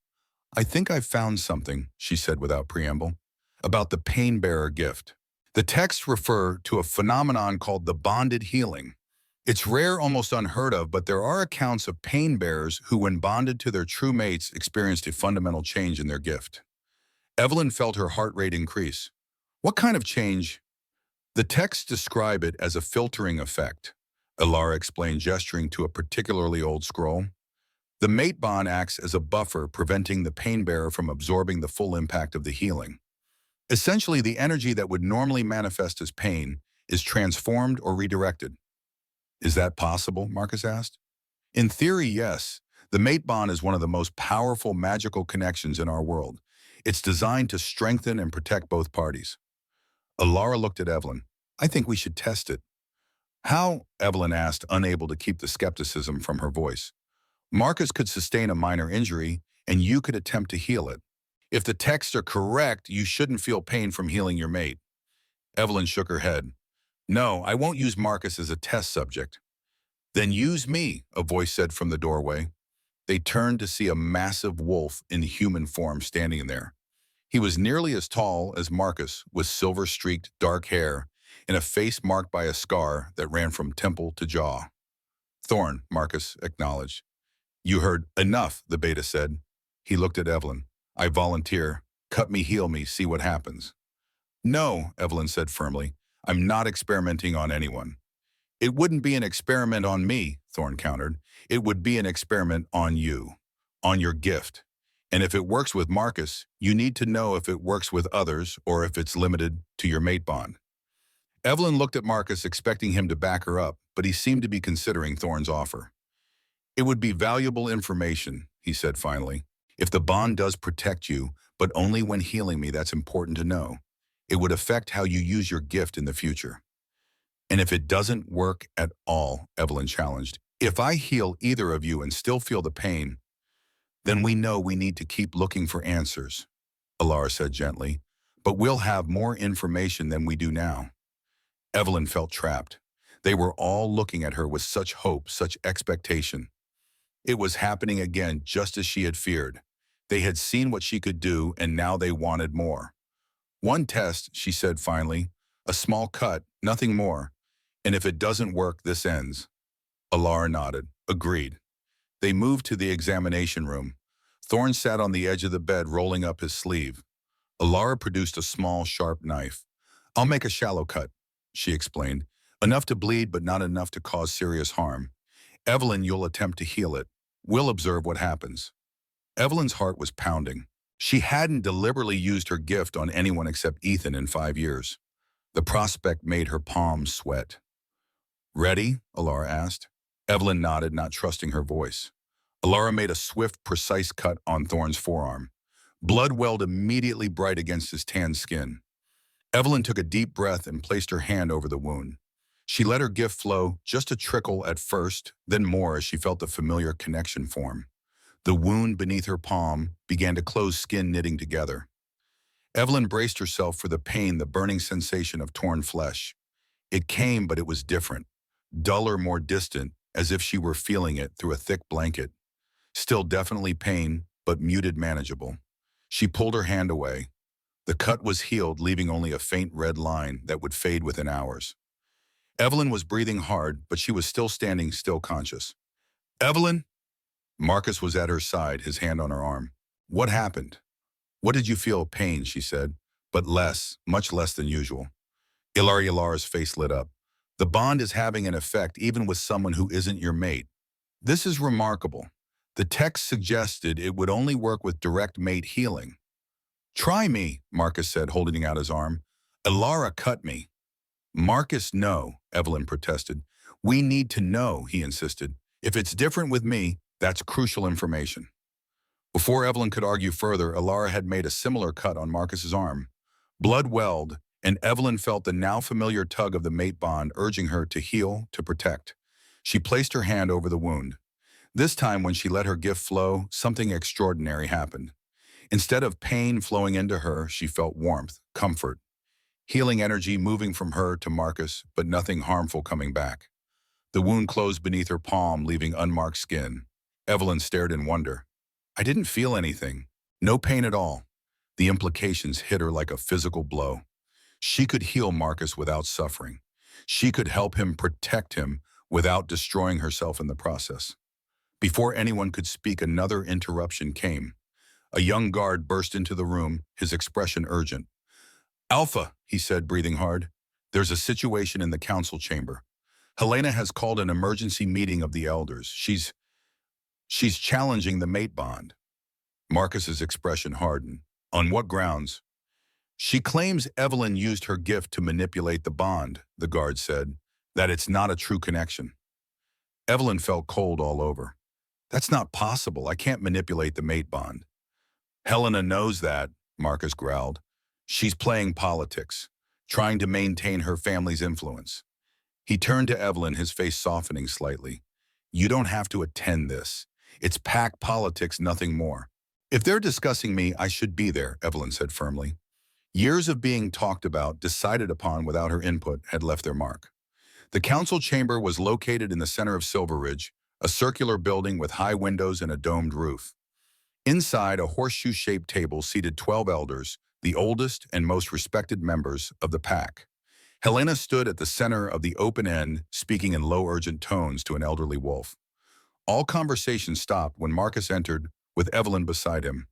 I think I've found something, she said without preamble, about the pain-bearer gift. The texts refer to a phenomenon called the bonded healing. It's rare, almost unheard of, but there are accounts of pain bearers who, when bonded to their true mates, experienced a fundamental change in their gift. Evelyn felt her heart rate increase. What kind of change? The texts describe it as a filtering effect, Alara explained, gesturing to a particularly old scroll. The mate bond acts as a buffer, preventing the pain bearer from absorbing the full impact of the healing. Essentially, the energy that would normally manifest as pain is transformed or redirected. Is that possible? Marcus asked. In theory, yes. The mate bond is one of the most powerful magical connections in our world. It's designed to strengthen and protect both parties. Alara looked at Evelyn. I think we should test it. How? Evelyn asked, unable to keep the skepticism from her voice. Marcus could sustain a minor injury, and you could attempt to heal it. If the texts are correct, you shouldn't feel pain from healing your mate. Evelyn shook her head. No, I won't use Marcus as a test subject. Then use me, a voice said from the doorway. They turned to see a massive wolf in human form standing there. He was nearly as tall as Marcus, with silver-streaked dark hair and a face marked by a scar that ran from temple to jaw. Thorn, Marcus acknowledged. You heard enough, the beta said. He looked at Evelyn. I volunteer. Cut me, heal me, see what happens. No, Evelyn said firmly. I'm not experimenting on anyone. It wouldn't be an experiment on me, Thorn countered. It would be an experiment on you, on your gift. And if it works with Marcus, you need to know if it works with others or if it's limited to your mate bond. Evelyn looked at Marcus, expecting him to back her up, but he seemed to be considering Thorn's offer. It would be valuable information, he said finally. If the bond does protect you, but only when healing me, that's important to know. It would affect how you use your gift in the future. And if it doesn't work at all, Evelyn challenged, if I heal either of you and still feel the pain, then we know we need to keep looking for answers, Alara said gently, but we'll have more information than we do now. Evelyn felt trapped. They were all looking at her with such hope, such expectation. It was happening again, just as she had feared. They had seen what she could do, and now they wanted more. One test, she said finally, a small cut, nothing more. And if it doesn't work, this ends. Alara nodded. Agreed. They moved to the examination room. Thorn sat on the edge of the bed, rolling up his sleeve. Alara produced a small, sharp knife. I'll make a shallow cut. she explained. Enough to bleed, but not enough to cause serious harm. Evelyn, you'll attempt to heal it. We'll observe what happens. Evelyn's heart was pounding. She hadn't deliberately used her gift on anyone except Ethan in 5 years. The prospect made her palms sweat. Ready? Alara asked. Evelyn nodded, not trusting her voice. Alara made a swift, precise cut on Thorne's forearm. Blood welled immediately bright against his tanned skin. Evelyn took a deep breath and placed her hand over the wound. She let her gift flow, just a trickle at first, then more as she felt the familiar connection form. The wound beneath her palm began to close, skin knitting together. Evelyn braced herself for the pain, the burning sensation of torn flesh. It came, but it was different, duller, more distant, as if she were feeling it through a thick blanket. Still definitely pain, but muted, manageable. She pulled her hand away. The cut was healed, leaving only a faint red line that would fade within hours. Evelyn was breathing hard, but she was still standing, still conscious. Evelyn? Marcus was at her side, his hand on her arm. What happened? What did you feel? Pain, she said, but less, much less than usual. Ilara's face lit up. The bond is having an effect even with someone who isn't your mate. This is remarkable. The text suggested it would only work with direct mate healing. Try me, Marcus said, holding out his arm. Ilara cut me. Marcus, no, Evelyn protested. We need to know, he insisted. If it's different with me, that's crucial information. Before Evelyn could argue further, Ilara had made a similar cut on Marcus's arm. Blood welled, and Evelyn felt the now familiar tug of the mate bond urging her to heal, to protect. She placed her hand over the wound. This time, when she let her gift flow, something extraordinary happened. Instead of pain flowing into her, she felt warmth, comfort, healing energy moving from her to Marcus, but nothing harmful coming back. The wound closed beneath her palm, leaving unmarked skin. Evelyn stared in wonder. I didn't feel anything. No pain at all. The implications hit her like a physical blow. She could heal Marcus without suffering. She could help him, protect him, without destroying herself in the process. Before anyone could speak, another interruption came. A young guard burst into the room, his expression urgent. Alpha, he said, breathing hard. There's a situation in the council chamber. Helena has called an emergency meeting of the elders. She's challenging the mate bond. Marcus's expression hardened. On what grounds? She claims Evelyn used her gift to manipulate the bond, the guard said, that it's not a true connection. Evelyn felt cold all over. That's not possible. I can't manipulate the mate bond. Helena knows that, Marcus growled. She's playing politics, trying to maintain her family's influence. He turned to Evelyn, his face softening slightly. You don't have to attend this. It's pack politics, nothing more. If they're discussing me, I should be there, Evelyn said firmly. Years of being talked about, decided upon without her input, had left their mark. The council chamber was located in the center of Silverridge, a circular building with high windows and a domed roof. Inside, a horseshoe-shaped table seated 12 elders, the oldest and most respected members of the pack. Helena stood at the center of the open end, speaking in low, urgent tones to an elderly wolf. All conversation stopped when Marcus entered, with Evelyn beside him.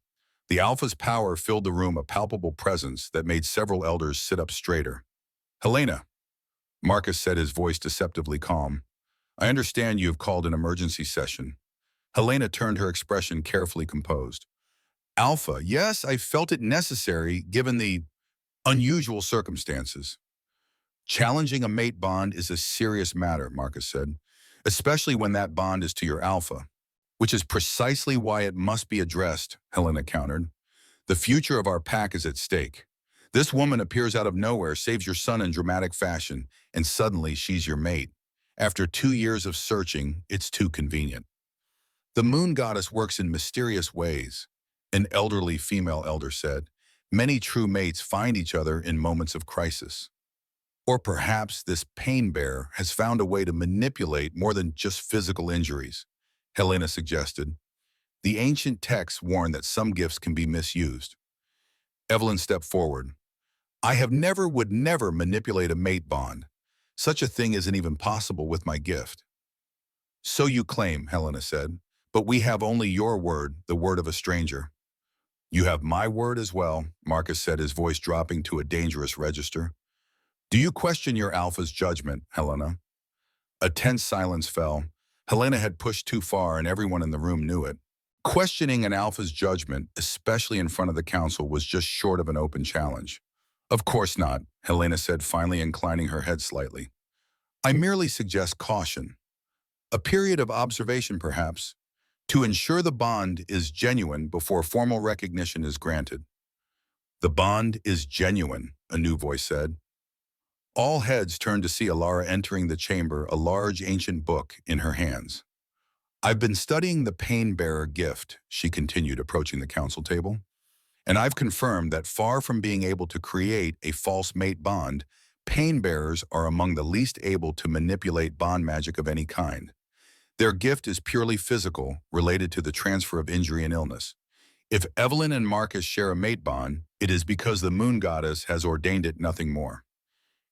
The Alpha's power filled the room, a palpable presence that made several elders sit up straighter. Helena, Marcus said, his voice deceptively calm. I understand you have called an emergency session. Helena turned, her expression carefully composed. Alpha, yes, I felt it necessary given the unusual circumstances. Challenging a mate bond is a serious matter, Marcus said, especially when that bond is to your Alpha, which is precisely why it must be addressed, Helena countered. The future of our pack is at stake. This woman appears out of nowhere, saves your son in dramatic fashion, and suddenly she's your mate. After 2 years of searching, it's too convenient. The moon goddess works in mysterious ways, an elderly female elder said. Many true mates find each other in moments of crisis. Or perhaps this pain bear has found a way to manipulate more than just physical injuries, Helena suggested. The ancient texts warn that some gifts can be misused. Evelyn stepped forward. Would never manipulate a mate bond. Such a thing isn't even possible with my gift. So you claim, Helena said, but we have only your word, the word of a stranger. You have my word as well, Marcus said, his voice dropping to a dangerous register. Do you question your alpha's judgment, Helena? A tense silence fell. Helena had pushed too far and everyone in the room knew it. Questioning an alpha's judgment, especially in front of the council, was just short of an open challenge. Of course not, Helena said, finally inclining her head slightly. I merely suggest caution. A period of observation, perhaps, to ensure the bond is genuine before formal recognition is granted. The bond is genuine, a new voice said. All heads turned to see Alara entering the chamber, a large ancient book in her hands. I've been studying the pain-bearer gift, she continued, approaching the council table, and I've confirmed that far from being able to create a false mate bond, pain-bearers are among the least able to manipulate bond magic of any kind. Their gift is purely physical, related to the transfer of injury and illness. If Evelyn and Marcus share a mate bond, it is because the moon goddess has ordained it, nothing more.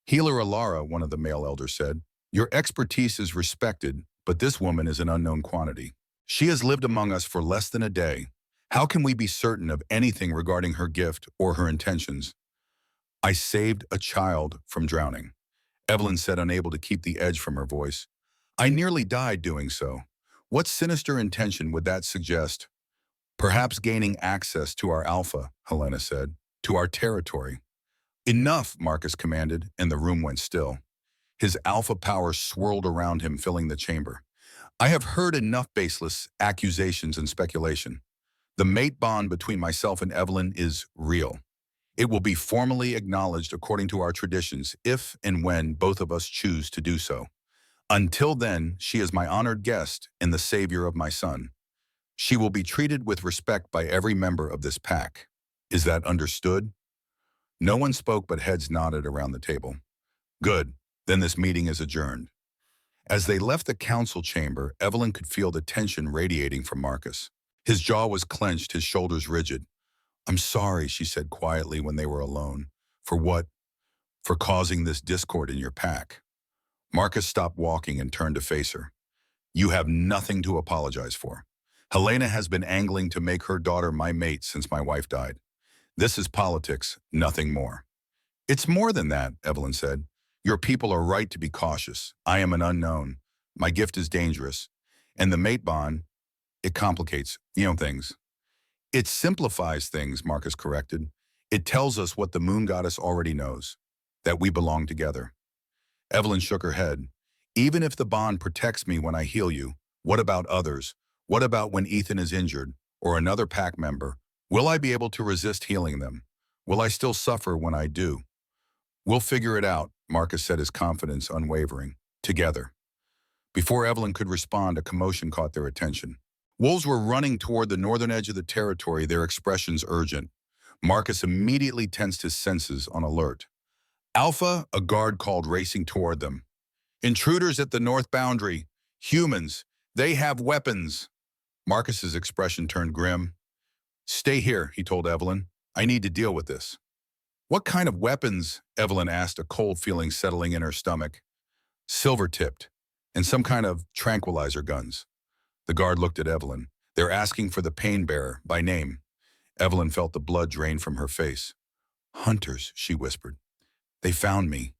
Healer Alara, one of the male elders said, your expertise is respected, but this woman is an unknown quantity. She has lived among us for less than a day. How can we be certain of anything regarding her gift or her intentions? I saved a child from drowning, Evelyn said, unable to keep the edge from her voice. I nearly died doing so. What sinister intention would that suggest? Perhaps gaining access to our alpha, Helena said, to our territory. Enough, Marcus commanded, and the room went still. His alpha power swirled around him, filling the chamber. I have heard enough baseless accusations and speculation. The mate bond between myself and Evelyn is real. It will be formally acknowledged according to our traditions if and when both of us choose to do so. Until then, she is my honored guest and the savior of my son. She will be treated with respect by every member of this pack. Is that understood? No one spoke, but heads nodded around the table. Good, then this meeting is adjourned. As they left the council chamber, Evelyn could feel the tension radiating from Marcus. His jaw was clenched, his shoulders rigid. I'm sorry, she said quietly when they were alone. For what? For causing this discord in your pack. Marcus stopped walking and turned to face her. You have nothing to apologize for. Helena has been angling to make her daughter my mate since my wife died. This is politics, nothing more. It's more than that, Evelyn said. Your people are right to be cautious. I am an unknown. My gift is dangerous. And the mate bond, it complicates, things. It simplifies things, Marcus corrected. It tells us what the moon goddess already knows, that we belong together. Evelyn shook her head. Even if the bond protects me when I heal you, what about others? What about when Ethan is injured, or another pack member? Will I be able to resist healing them? Will I still suffer when I do? We'll figure it out, Marcus said, his confidence unwavering. Together. Before Evelyn could respond, a commotion caught their attention. Wolves were running toward the northern edge of the territory, their expressions urgent. Marcus immediately tensed his senses, on alert. Alpha, a guard called, racing toward them. Intruders at the north boundary. Humans. They have weapons. Marcus's expression turned grim. Stay here, he told Evelyn. I need to deal with this. What kind of weapons? Evelyn asked, a cold feeling settling in her stomach. Silver-tipped, and some kind of tranquilizer guns. The guard looked at Evelyn. They're asking for the pain-bearer, by name. Evelyn felt the blood drain from her face. Hunters, she whispered. They found me.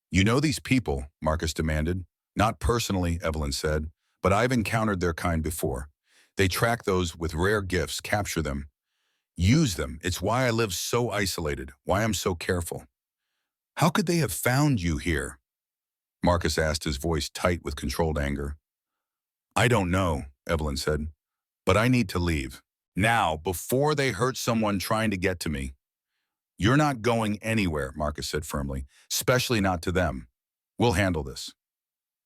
You know these people, Marcus demanded. Not personally, Evelyn said, but I've encountered their kind before. They track those with rare gifts, capture them. Use them. It's why I live so isolated, why I'm so careful. How could they have found you here? Marcus asked, his voice tight with controlled anger. I don't know, Evelyn said, but I need to leave. Now, before they hurt someone trying to get to me. You're not going anywhere, Marcus said firmly, especially not to them. We'll handle this.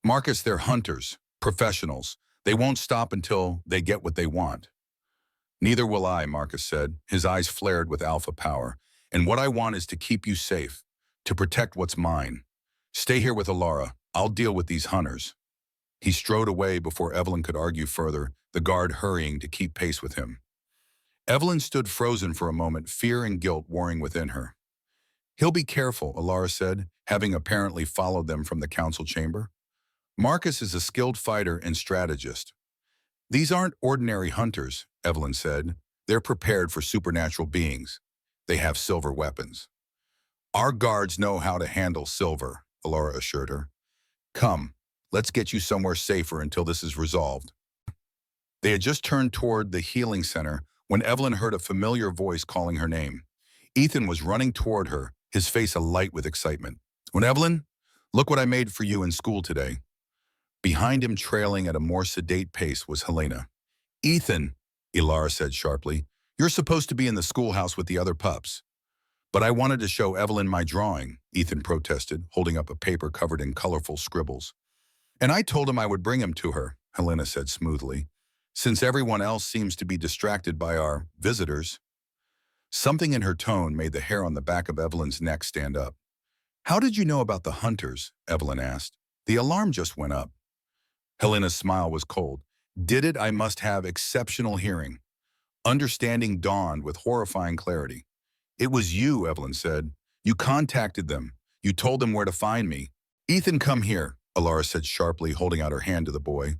Marcus, they're hunters, professionals. They won't stop until they get what they want. Neither will I, Marcus said, his eyes flared with alpha power. And what I want is to keep you safe, to protect what's mine. Stay here with Alara. I'll deal with these hunters. He strode away before Evelyn could argue further, the guard hurrying to keep pace with him. Evelyn stood frozen for a moment, fear and guilt warring within her. He'll be careful, Alara said, having apparently followed them from the council chamber. Marcus is a skilled fighter and strategist. These aren't ordinary hunters, Evelyn said. They're prepared for supernatural beings. They have silver weapons. Our guards know how to handle Silver, Alara assured her. Come, let's get you somewhere safer until this is resolved. They had just turned toward the healing center when Evelyn heard a familiar voice calling her name. Ethan was running toward her, his face alight with excitement. When Evelyn, look what I made for you in school today. Behind him, trailing at a more sedate pace, was Helena. Ethan, Ilara said sharply, you're supposed to be in the schoolhouse with the other pups. But I wanted to show Evelyn my drawing, Ethan protested, holding up a paper covered in colorful scribbles. And I told him I would bring him to her, Helena said smoothly. Since everyone else seems to be distracted by our visitors. Something in her tone made the hair on the back of Evelyn's neck stand up. How did you know about the hunters? Evelyn asked. The alarm just went up. Helena's smile was cold. Did it? I must have exceptional hearing. Understanding dawned with horrifying clarity. It was you, Evelyn said. You contacted them. You told them where to find me. Ethan, come here, Alara said sharply, holding out her hand to the boy.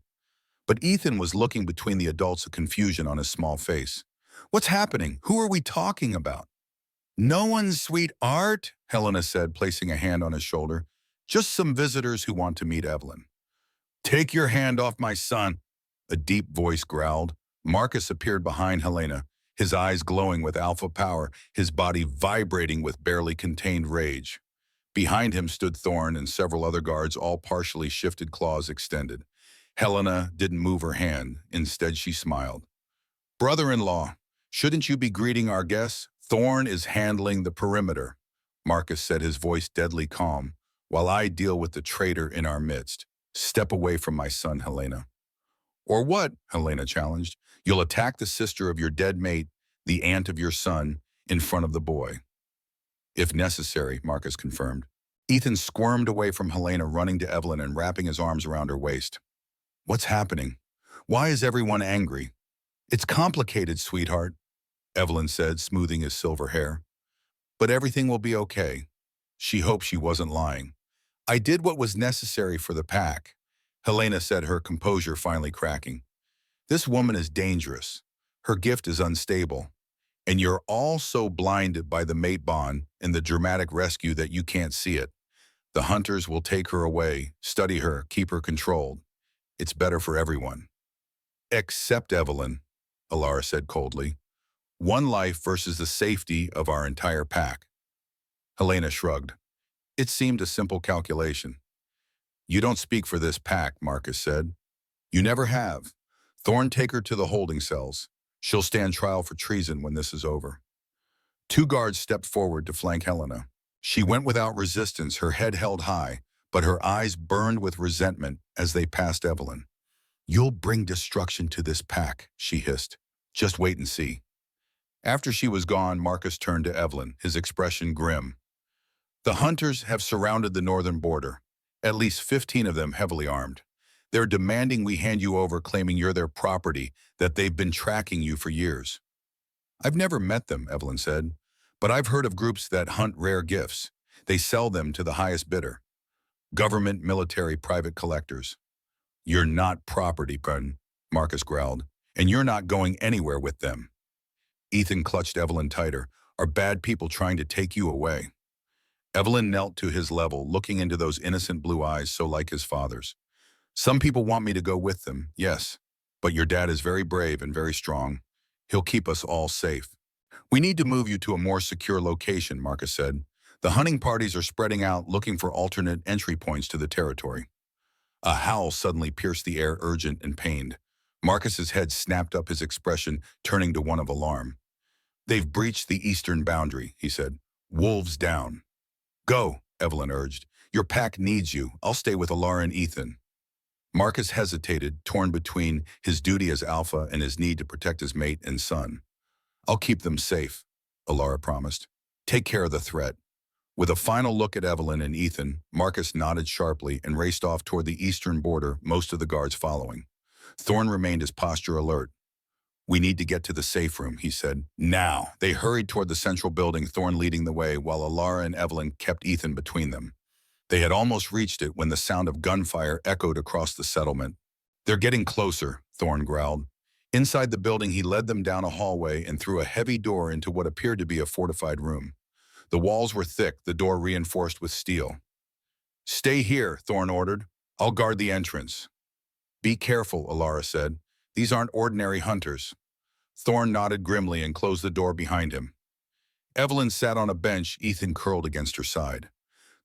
But Ethan was looking between the adults, a confusion on his small face. What's happening? Who are we talking about? No one's sweetheart, Helena said, placing a hand on his shoulder. Just some visitors who want to meet Evelyn. Take your hand off my son, a deep voice growled. Marcus appeared behind Helena, his eyes glowing with alpha power, his body vibrating with barely contained rage. Behind him stood Thorn and several other guards, all partially shifted, claws extended. Helena didn't move her hand. Instead, she smiled. Brother-in-law, shouldn't you be greeting our guests? Thorn is handling the perimeter, Marcus said, his voice deadly calm, while I deal with the traitor in our midst. Step away from my son, Helena. Or what? Helena challenged. You'll attack the sister of your dead mate, the aunt of your son, in front of the boy. If necessary, Marcus confirmed. Ethan squirmed away from Helena, running to Evelyn and wrapping his arms around her waist. What's happening? Why is everyone angry? It's complicated, sweetheart, Evelyn said, smoothing his silver hair. But everything will be okay. She hoped she wasn't lying. I did what was necessary for the pack, Helena said, her composure finally cracking. This woman is dangerous. Her gift is unstable. And you're all so blinded by the mate bond and the dramatic rescue that you can't see it. The hunters will take her away, study her, keep her controlled. It's better for everyone. Except Evelyn, Alara said coldly. One life versus the safety of our entire pack. Helena shrugged. It seemed a simple calculation. You don't speak for this pack, Marcus said. You never have. Thorn, take her to the holding cells. She'll stand trial for treason when this is over. Two guards stepped forward to flank Helena. She went without resistance, her head held high, but her eyes burned with resentment as they passed Evelyn. You'll bring destruction to this pack, she hissed. Just wait and see. After she was gone, Marcus turned to Evelyn, his expression grim. The hunters have surrounded the northern border, at least 15 of them heavily armed. They're demanding we hand you over, claiming you're their property, that they've been tracking you for years. I've never met them, Evelyn said, but I've heard of groups that hunt rare gifts. They sell them to the highest bidder. Government, military, private collectors. You're not property, Marcus growled, and you're not going anywhere with them. Ethan clutched Evelyn tighter. Are bad people trying to take you away? Evelyn knelt to his level, looking into those innocent blue eyes so like his father's. Some people want me to go with them, yes, but your dad is very brave and very strong. He'll keep us all safe. We need to move you to a more secure location, Marcus said. The hunting parties are spreading out, looking for alternate entry points to the territory. A howl suddenly pierced the air, urgent and pained. Marcus's head snapped up, his expression turning to one of alarm. They've breached the eastern boundary, he said. Wolves down. Go, Evelyn urged. Your pack needs you. I'll stay with Alara and Ethan. Marcus hesitated, torn between his duty as alpha and his need to protect his mate and son. I'll keep them safe, Alara promised. Take care of the threat. With a final look at Evelyn and Ethan, Marcus nodded sharply and raced off toward the eastern border, most of the guards following. Thorn remained his posture alert. We need to get to the safe room, he said. Now. They hurried toward the central building, Thorn leading the way, while Alara and Evelyn kept Ethan between them. They had almost reached it when the sound of gunfire echoed across the settlement. They're getting closer, Thorn growled. Inside the building, he led them down a hallway and through a heavy door into what appeared to be a fortified room. The walls were thick, the door reinforced with steel. "Stay here," Thorne ordered. "I'll guard the entrance." "Be careful," Alara said. "These aren't ordinary hunters." Thorne nodded grimly and closed the door behind him. Evelyn sat on a bench, Ethan curled against her side.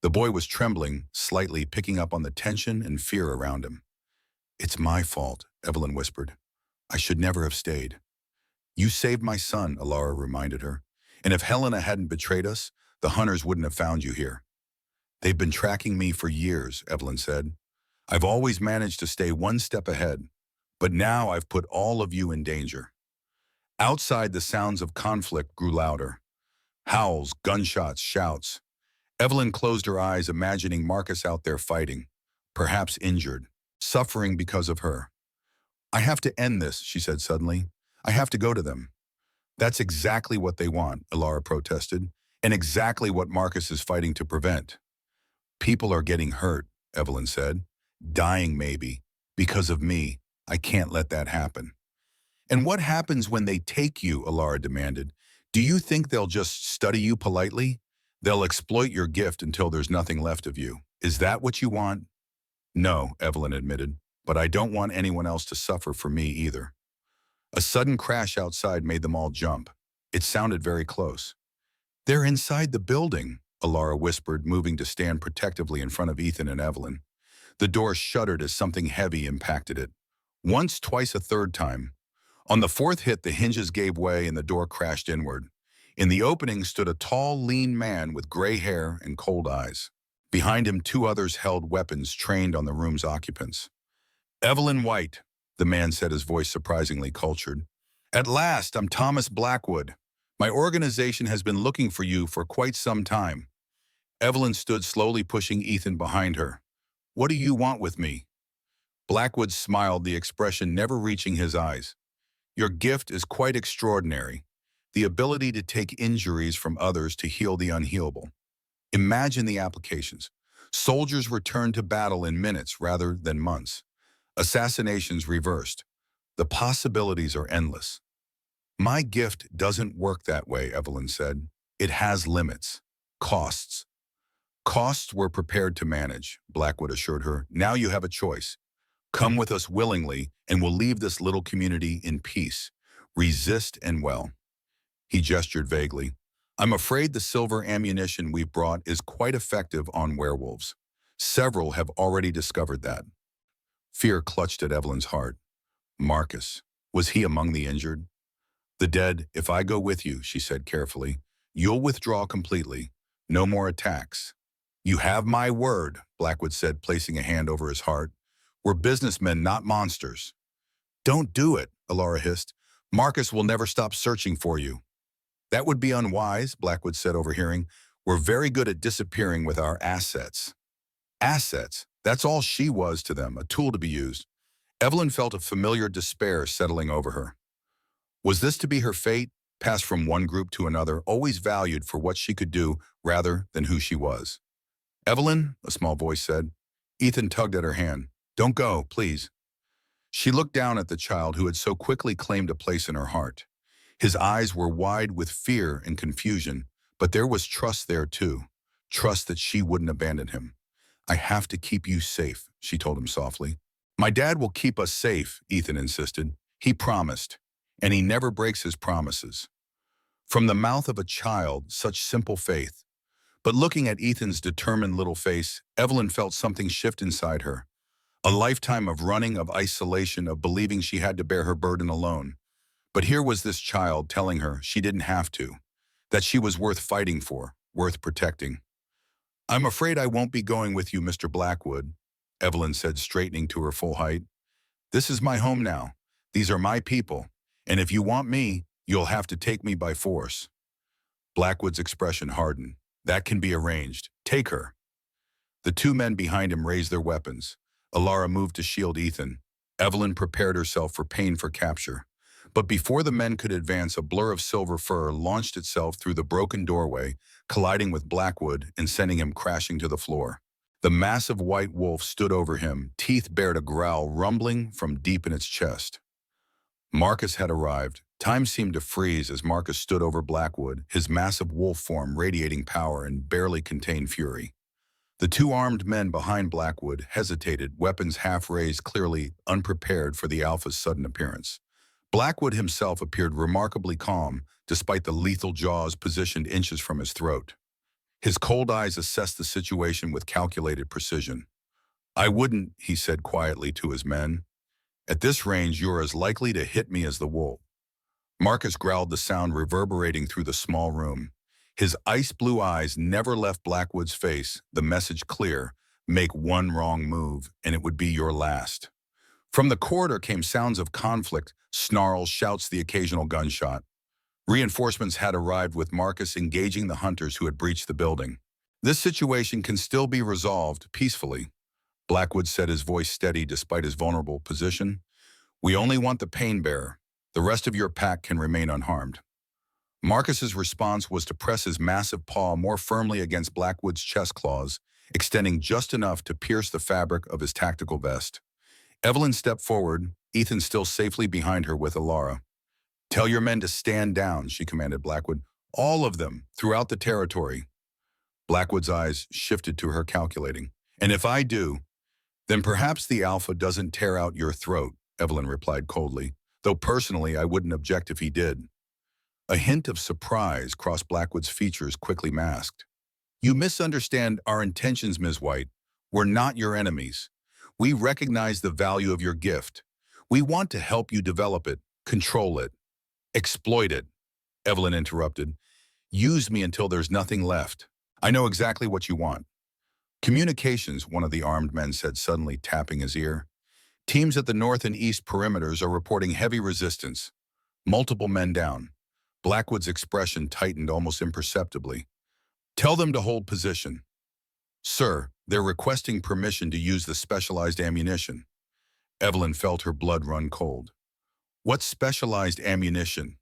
The boy was trembling, slightly picking up on the tension and fear around him. "It's my fault," Evelyn whispered. "I should never have stayed." "You saved my son," Alara reminded her. "And if Helena hadn't betrayed us, the hunters wouldn't have found you here." "They've been tracking me for years," Evelyn said. "I've always managed to stay one step ahead, but now I've put all of you in danger." Outside, the sounds of conflict grew louder. Howls, gunshots, shouts. Evelyn closed her eyes, imagining Marcus out there fighting, perhaps injured, suffering because of her. "I have to end this," she said suddenly. "I have to go to them." "That's exactly what they want," Alara protested, "and exactly what Marcus is fighting to prevent." "People are getting hurt," Evelyn said. "Dying, maybe. Because of me. I can't let that happen." "And what happens when they take you?" Alara demanded. "Do you think they'll just study you politely? They'll exploit your gift until there's nothing left of you. Is that what you want?" "No," Evelyn admitted, "but I don't want anyone else to suffer for me either." A sudden crash outside made them all jump. It sounded very close. "They're inside the building," Alara whispered, moving to stand protectively in front of Ethan and Evelyn. The door shuddered as something heavy impacted it. Once, twice, a third time. On the fourth hit, the hinges gave way and the door crashed inward. In the opening stood a tall, lean man with gray hair and cold eyes. Behind him, two others held weapons trained on the room's occupants. "Evelyn White," the man said, his voice surprisingly cultured. "At last, I'm Thomas Blackwood. My organization has been looking for you for quite some time." Evelyn stood slowly, pushing Ethan behind her. "What do you want with me?" Blackwood smiled, the expression never reaching his eyes. "Your gift is quite extraordinary. The ability to take injuries from others to heal the unhealable. Imagine the applications. Soldiers return to battle in minutes rather than months. Assassinations reversed. The possibilities are endless." "My gift doesn't work that way," Evelyn said. "It has limits. Costs." "Costs we're prepared to manage," Blackwood assured her. "Now you have a choice. Come with us willingly, and we'll leave this little community in peace. Resist and well." He gestured vaguely. "I'm afraid the silver ammunition we've brought is quite effective on werewolves. Several have already discovered that." Fear clutched at Evelyn's heart. Marcus. Was he among the injured? "The dead, if I go with you," she said carefully, "you'll withdraw completely. No more attacks." "You have my word," Blackwood said, placing a hand over his heart. "We're businessmen, not monsters." "Don't do it," Alara hissed. "Marcus will never stop searching for you." "That would be unwise," Blackwood said, overhearing. "We're very good at disappearing with our assets." Assets? That's all she was to them, a tool to be used. Evelyn felt a familiar despair settling over her. Was this to be her fate, passed from one group to another, always valued for what she could do rather than who she was? "Evelyn," a small voice said. Ethan tugged at her hand. "Don't go, please." She looked down at the child who had so quickly claimed a place in her heart. His eyes were wide with fear and confusion, but there was trust there too. Trust that she wouldn't abandon him. "I have to keep you safe," she told him softly. "My dad will keep us safe," Ethan insisted. "He promised, and he never breaks his promises." From the mouth of a child, such simple faith. But looking at Ethan's determined little face, Evelyn felt something shift inside her. A lifetime of running, of isolation, of believing she had to bear her burden alone. But here was this child telling her she didn't have to, that she was worth fighting for, worth protecting. "I'm afraid I won't be going with you, Mr. Blackwood," Evelyn said, straightening to her full height. "This is my home now. These are my people. And if you want me, you'll have to take me by force." Blackwood's expression hardened. "That can be arranged. Take her." The two men behind him raised their weapons. Alara moved to shield Ethan. Evelyn prepared herself for pain for capture. But before the men could advance, a blur of silver fur launched itself through the broken doorway, colliding with Blackwood and sending him crashing to the floor. The massive white wolf stood over him, teeth bared, a growl rumbling from deep in its chest. Marcus had arrived. Time seemed to freeze as Marcus stood over Blackwood, his massive wolf form radiating power and barely contained fury. The two armed men behind Blackwood hesitated, weapons half raised, clearly unprepared for the Alpha's sudden appearance. Blackwood himself appeared remarkably calm, despite the lethal jaws positioned inches from his throat. His cold eyes assessed the situation with calculated precision. "I wouldn't," he said quietly to his men. "At this range, you're as likely to hit me as the wolf." Marcus growled, the sound reverberating through the small room. His ice-blue eyes never left Blackwood's face, the message clear: make one wrong move, and it would be your last. From the corridor came sounds of conflict, snarls, shouts, the occasional gunshot. Reinforcements had arrived, with Marcus engaging the hunters who had breached the building. "This situation can still be resolved peacefully," Blackwood said, his voice steady despite his vulnerable position. "We only want the pain bearer. The rest of your pack can remain unharmed." Marcus's response was to press his massive paw more firmly against Blackwood's chest claws, extending just enough to pierce the fabric of his tactical vest. Evelyn stepped forward, Ethan still safely behind her with Alara. "Tell your men to stand down," she commanded Blackwood. "All of them, throughout the territory." Blackwood's eyes shifted to her, calculating. "And if I do, then perhaps the Alpha doesn't tear out your throat," Evelyn replied coldly, "though personally I wouldn't object if he did." A hint of surprise crossed Blackwood's features, quickly masked. "You misunderstand our intentions, Ms. White. We're not your enemies. We recognize the value of your gift. We want to help you develop it, control it, exploit it." Evelyn interrupted. "Use me until there's nothing left. I know exactly what you want." "Communications," one of the armed men said, suddenly tapping his ear. "Teams at the north and east perimeters are reporting heavy resistance. Multiple men down." Blackwood's expression tightened almost imperceptibly. "Tell them to hold position." "Sir, they're requesting permission to use the specialized ammunition." Evelyn felt her blood run cold. "What specialized ammunition?"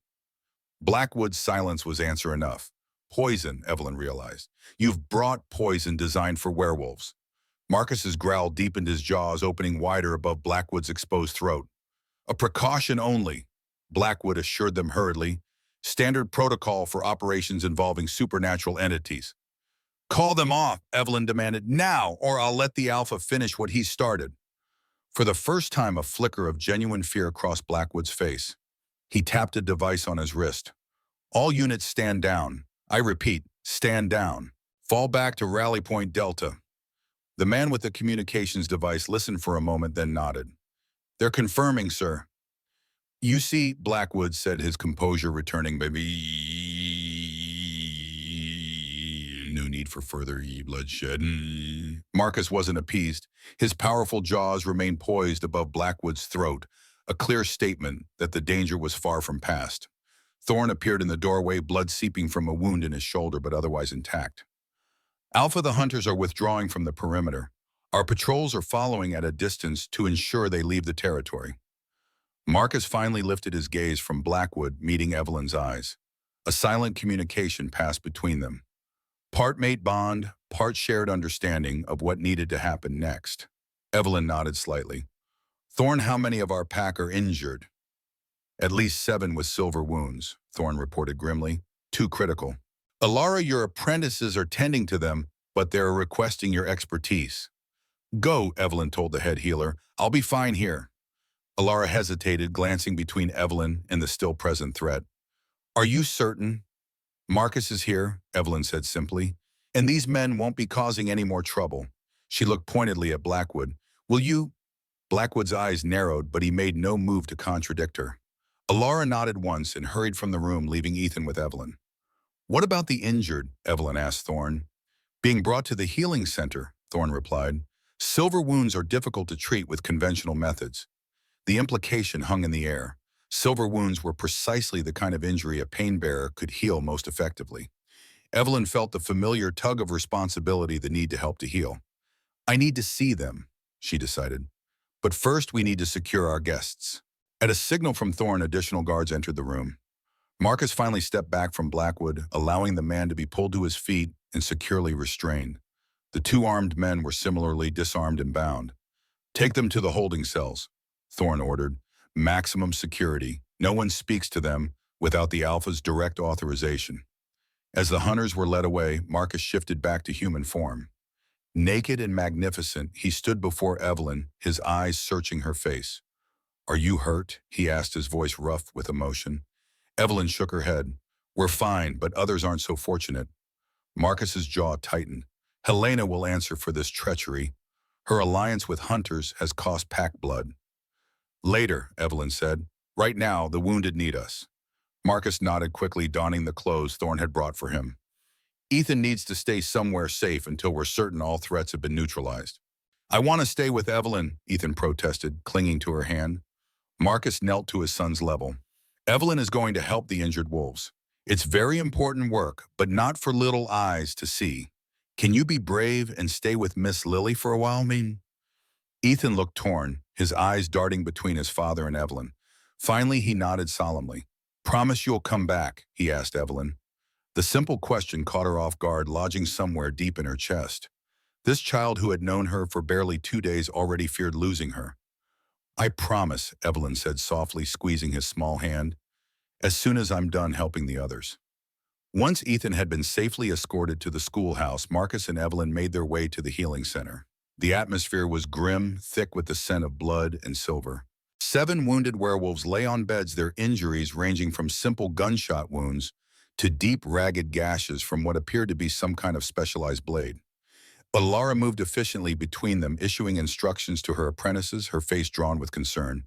Blackwood's silence was answer enough. "Poison," Evelyn realized. "You've brought poison designed for werewolves." Marcus's growl deepened, his jaws opening wider above Blackwood's exposed throat. "A precaution only," Blackwood assured them hurriedly. "Standard protocol for operations involving supernatural entities." "Call them off," Evelyn demanded, "now, or I'll let the Alpha finish what he started." For the first time, a flicker of genuine fear crossed Blackwood's face. He tapped a device on his wrist. "All units stand down. I repeat, stand down. Fall back to Rally Point Delta." The man with the communications device listened for a moment, then nodded. "They're confirming, sir." "You see," Blackwood said, his composure returning, "baby. No need for further bloodshed." Marcus wasn't appeased. His powerful jaws remained poised above Blackwood's throat, a clear statement that the danger was far from past. Thorn appeared in the doorway, blood seeping from a wound in his shoulder, but otherwise intact. "Alpha, the hunters are withdrawing from the perimeter. Our patrols are following at a distance to ensure they leave the territory." Marcus finally lifted his gaze from Blackwood, meeting Evelyn's eyes. A silent communication passed between them. Part mate bond, part shared understanding of what needed to happen next. Evelyn nodded slightly. "Thorn, how many of our pack are injured?" "At least 7 with silver wounds," Thorn reported grimly. "2 critical. Alara, your apprentices are tending to them, but they're requesting your expertise." "Go," Evelyn told the head healer. "I'll be fine here." Alara hesitated, glancing between Evelyn and the still-present threat. "Are you certain?" "Marcus is here," Evelyn said simply, "and these men won't be causing any more trouble." She looked pointedly at Blackwood. "Will you—" Blackwood's eyes narrowed, but he made no move to contradict her. Alara nodded once and hurried from the room, leaving Ethan with Evelyn. "What about the injured?" Evelyn asked Thorn. "Being brought to the healing center," Thorn replied. "Silver wounds are difficult to treat with conventional methods." The implication hung in the air. Silver wounds were precisely the kind of injury a pain-bearer could heal most effectively. Evelyn felt the familiar tug of responsibility, the need to help to heal. "I need to see them," she decided. "But first we need to secure our guests." At a signal from Thorn, additional guards entered the room. Marcus finally stepped back from Blackwood, allowing the man to be pulled to his feet and securely restrained. The 2 armed men were similarly disarmed and bound. "Take them to the holding cells," Thorn ordered. maximum security. No one speaks to them without the Alpha's direct authorization. As the hunters were led away, Marcus shifted back to human form. Naked and magnificent, he stood before Evelyn, his eyes searching her face. "Are you hurt?" he asked, his voice rough with emotion. Evelyn shook her head. "We're fine, but others aren't so fortunate." Marcus's jaw tightened. "Helena will answer for this treachery. Her alliance with hunters has cost pack blood." "Later," Evelyn said. "Right now, the wounded need us." Marcus nodded quickly, donning the clothes Thorn had brought for him. "Ethan needs to stay somewhere safe until we're certain all threats have been neutralized." "I want to stay with Evelyn," Ethan protested, clinging to her hand. Marcus knelt to his son's level. "Evelyn is going to help the injured wolves. It's very important work, but not for little eyes to see. Can you be brave and stay with Miss Lily for a while, Ethan looked torn, his eyes darting between his father and Evelyn. Finally, he nodded solemnly. "Promise you'll come back?" he asked Evelyn. The simple question caught her off guard, lodging somewhere deep in her chest. This child who had known her for barely 2 days already feared losing her. "I promise," Evelyn said softly, squeezing his small hand, "as soon as I'm done helping the others." Once Ethan had been safely escorted to the schoolhouse, Marcus and Evelyn made their way to the healing center. The atmosphere was grim, thick with the scent of blood and silver. 7 wounded werewolves lay on beds, their injuries ranging from simple gunshot wounds to deep, ragged gashes from what appeared to be some kind of specialized blade. Alara moved efficiently between them, issuing instructions to her apprentices, her face drawn with concern.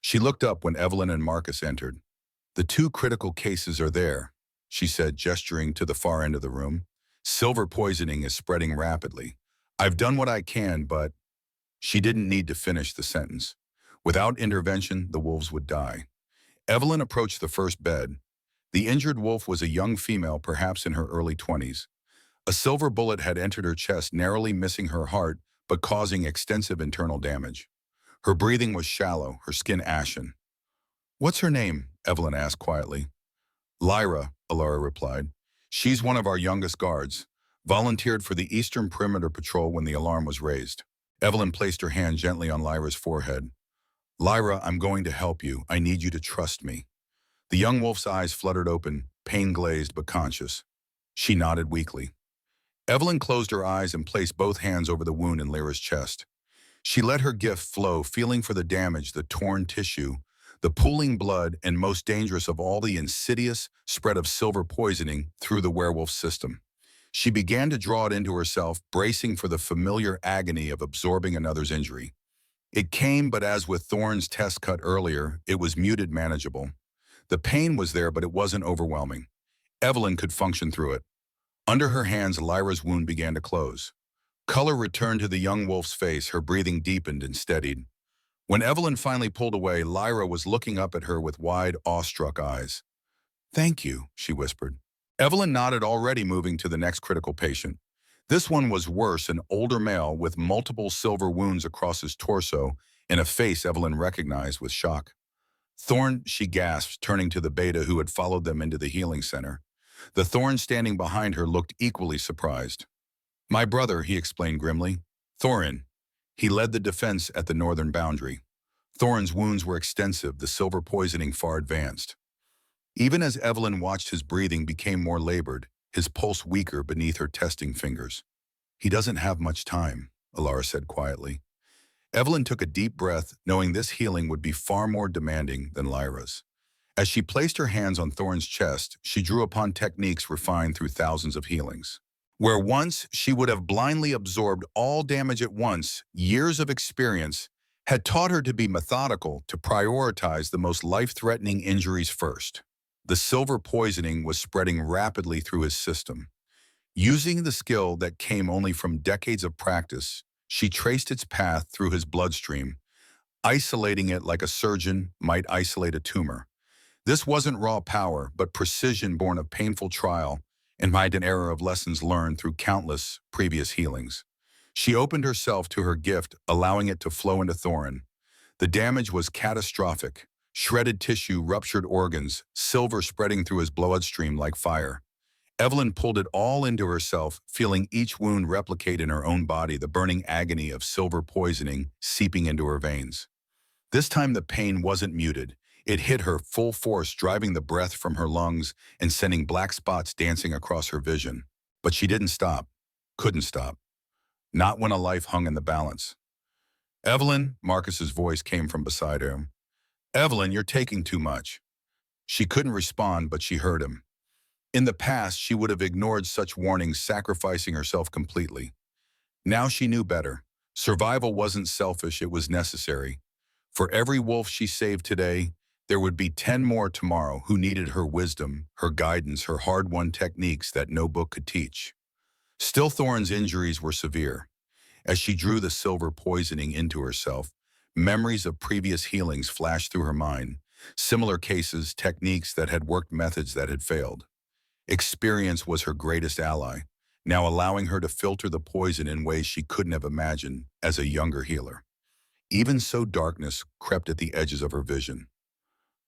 She looked up when Evelyn and Marcus entered. "The 2 critical cases are there," she said, gesturing to the far end of the room. "Silver poisoning is spreading rapidly. I've done what I can, but—" She didn't need to finish the sentence. Without intervention, the wolves would die. Evelyn approached the first bed. The injured wolf was a young female, perhaps in her early 20s. A silver bullet had entered her chest, narrowly missing her heart, but causing extensive internal damage. Her breathing was shallow, her skin ashen. "What's her name?" Evelyn asked quietly. "Lyra," Alara replied. "She's one of our youngest guards. Volunteered for the Eastern Perimeter Patrol when the alarm was raised." Evelyn placed her hand gently on Lyra's forehead. "Lyra, I'm going to help you. I need you to trust me." The young wolf's eyes fluttered open, pain-glazed but conscious. She nodded weakly. Evelyn closed her eyes and placed both hands over the wound in Lyra's chest. She let her gift flow, feeling for the damage, the torn tissue, the pooling blood, and most dangerous of all, the insidious spread of silver poisoning through the werewolf system. She began to draw it into herself, bracing for the familiar agony of absorbing another's injury. It came, but as with Thorn's test cut earlier, it was muted, manageable. The pain was there, but it wasn't overwhelming. Evelyn could function through it. Under her hands, Lyra's wound began to close. Color returned to the young wolf's face, her breathing deepened and steadied. When Evelyn finally pulled away, Lyra was looking up at her with wide, awestruck eyes. "Thank you," she whispered. Evelyn nodded, already moving to the next critical patient. This one was worse, an older male with multiple silver wounds across his torso and a face Evelyn recognized with shock. "Thorn," she gasped, turning to the beta who had followed them into the healing center. The Thorn standing behind her looked equally surprised. "My brother," he explained grimly. "Thorin." He led the defense at the northern boundary. Thorin's wounds were extensive, the silver poisoning far advanced. Even as Evelyn watched, his breathing became more labored, his pulse weaker beneath her testing fingers. "He doesn't have much time," Alara said quietly. Evelyn took a deep breath, knowing this healing would be far more demanding than Lyra's. As she placed her hands on Thorn's chest, she drew upon techniques refined through thousands of healings. Where once she would have blindly absorbed all damage at once, years of experience had taught her to be methodical, to prioritize the most life-threatening injuries first. The silver poisoning was spreading rapidly through his system. Using the skill that came only from decades of practice, she traced its path through his bloodstream, isolating it like a surgeon might isolate a tumor. This wasn't raw power, but precision born of painful trial and by an error of lessons learned through countless previous healings. She opened herself to her gift, allowing it to flow into Thorin. The damage was catastrophic. Shredded tissue, ruptured organs, silver spreading through his bloodstream like fire. Evelyn pulled it all into herself, feeling each wound replicate in her own body, the burning agony of silver poisoning seeping into her veins. This time the pain wasn't muted. It hit her full force, driving the breath from her lungs and sending black spots dancing across her vision. But she didn't stop. Couldn't stop. Not when a life hung in the balance. "Evelyn," Marcus's voice came from beside him. "Evelyn, you're taking too much." She couldn't respond, but she heard him. In the past, she would have ignored such warnings, sacrificing herself completely. Now she knew better. Survival wasn't selfish, it was necessary. For every wolf she saved today, there would be 10 more tomorrow who needed her wisdom, her guidance, her hard-won techniques that no book could teach. Still, Thorne's injuries were severe. As she drew the silver poisoning into herself, memories of previous healings flashed through her mind, similar cases, techniques that had worked, methods that had failed. Experience was her greatest ally, now allowing her to filter the poison in ways she couldn't have imagined as a younger healer. Even so, darkness crept at the edges of her vision.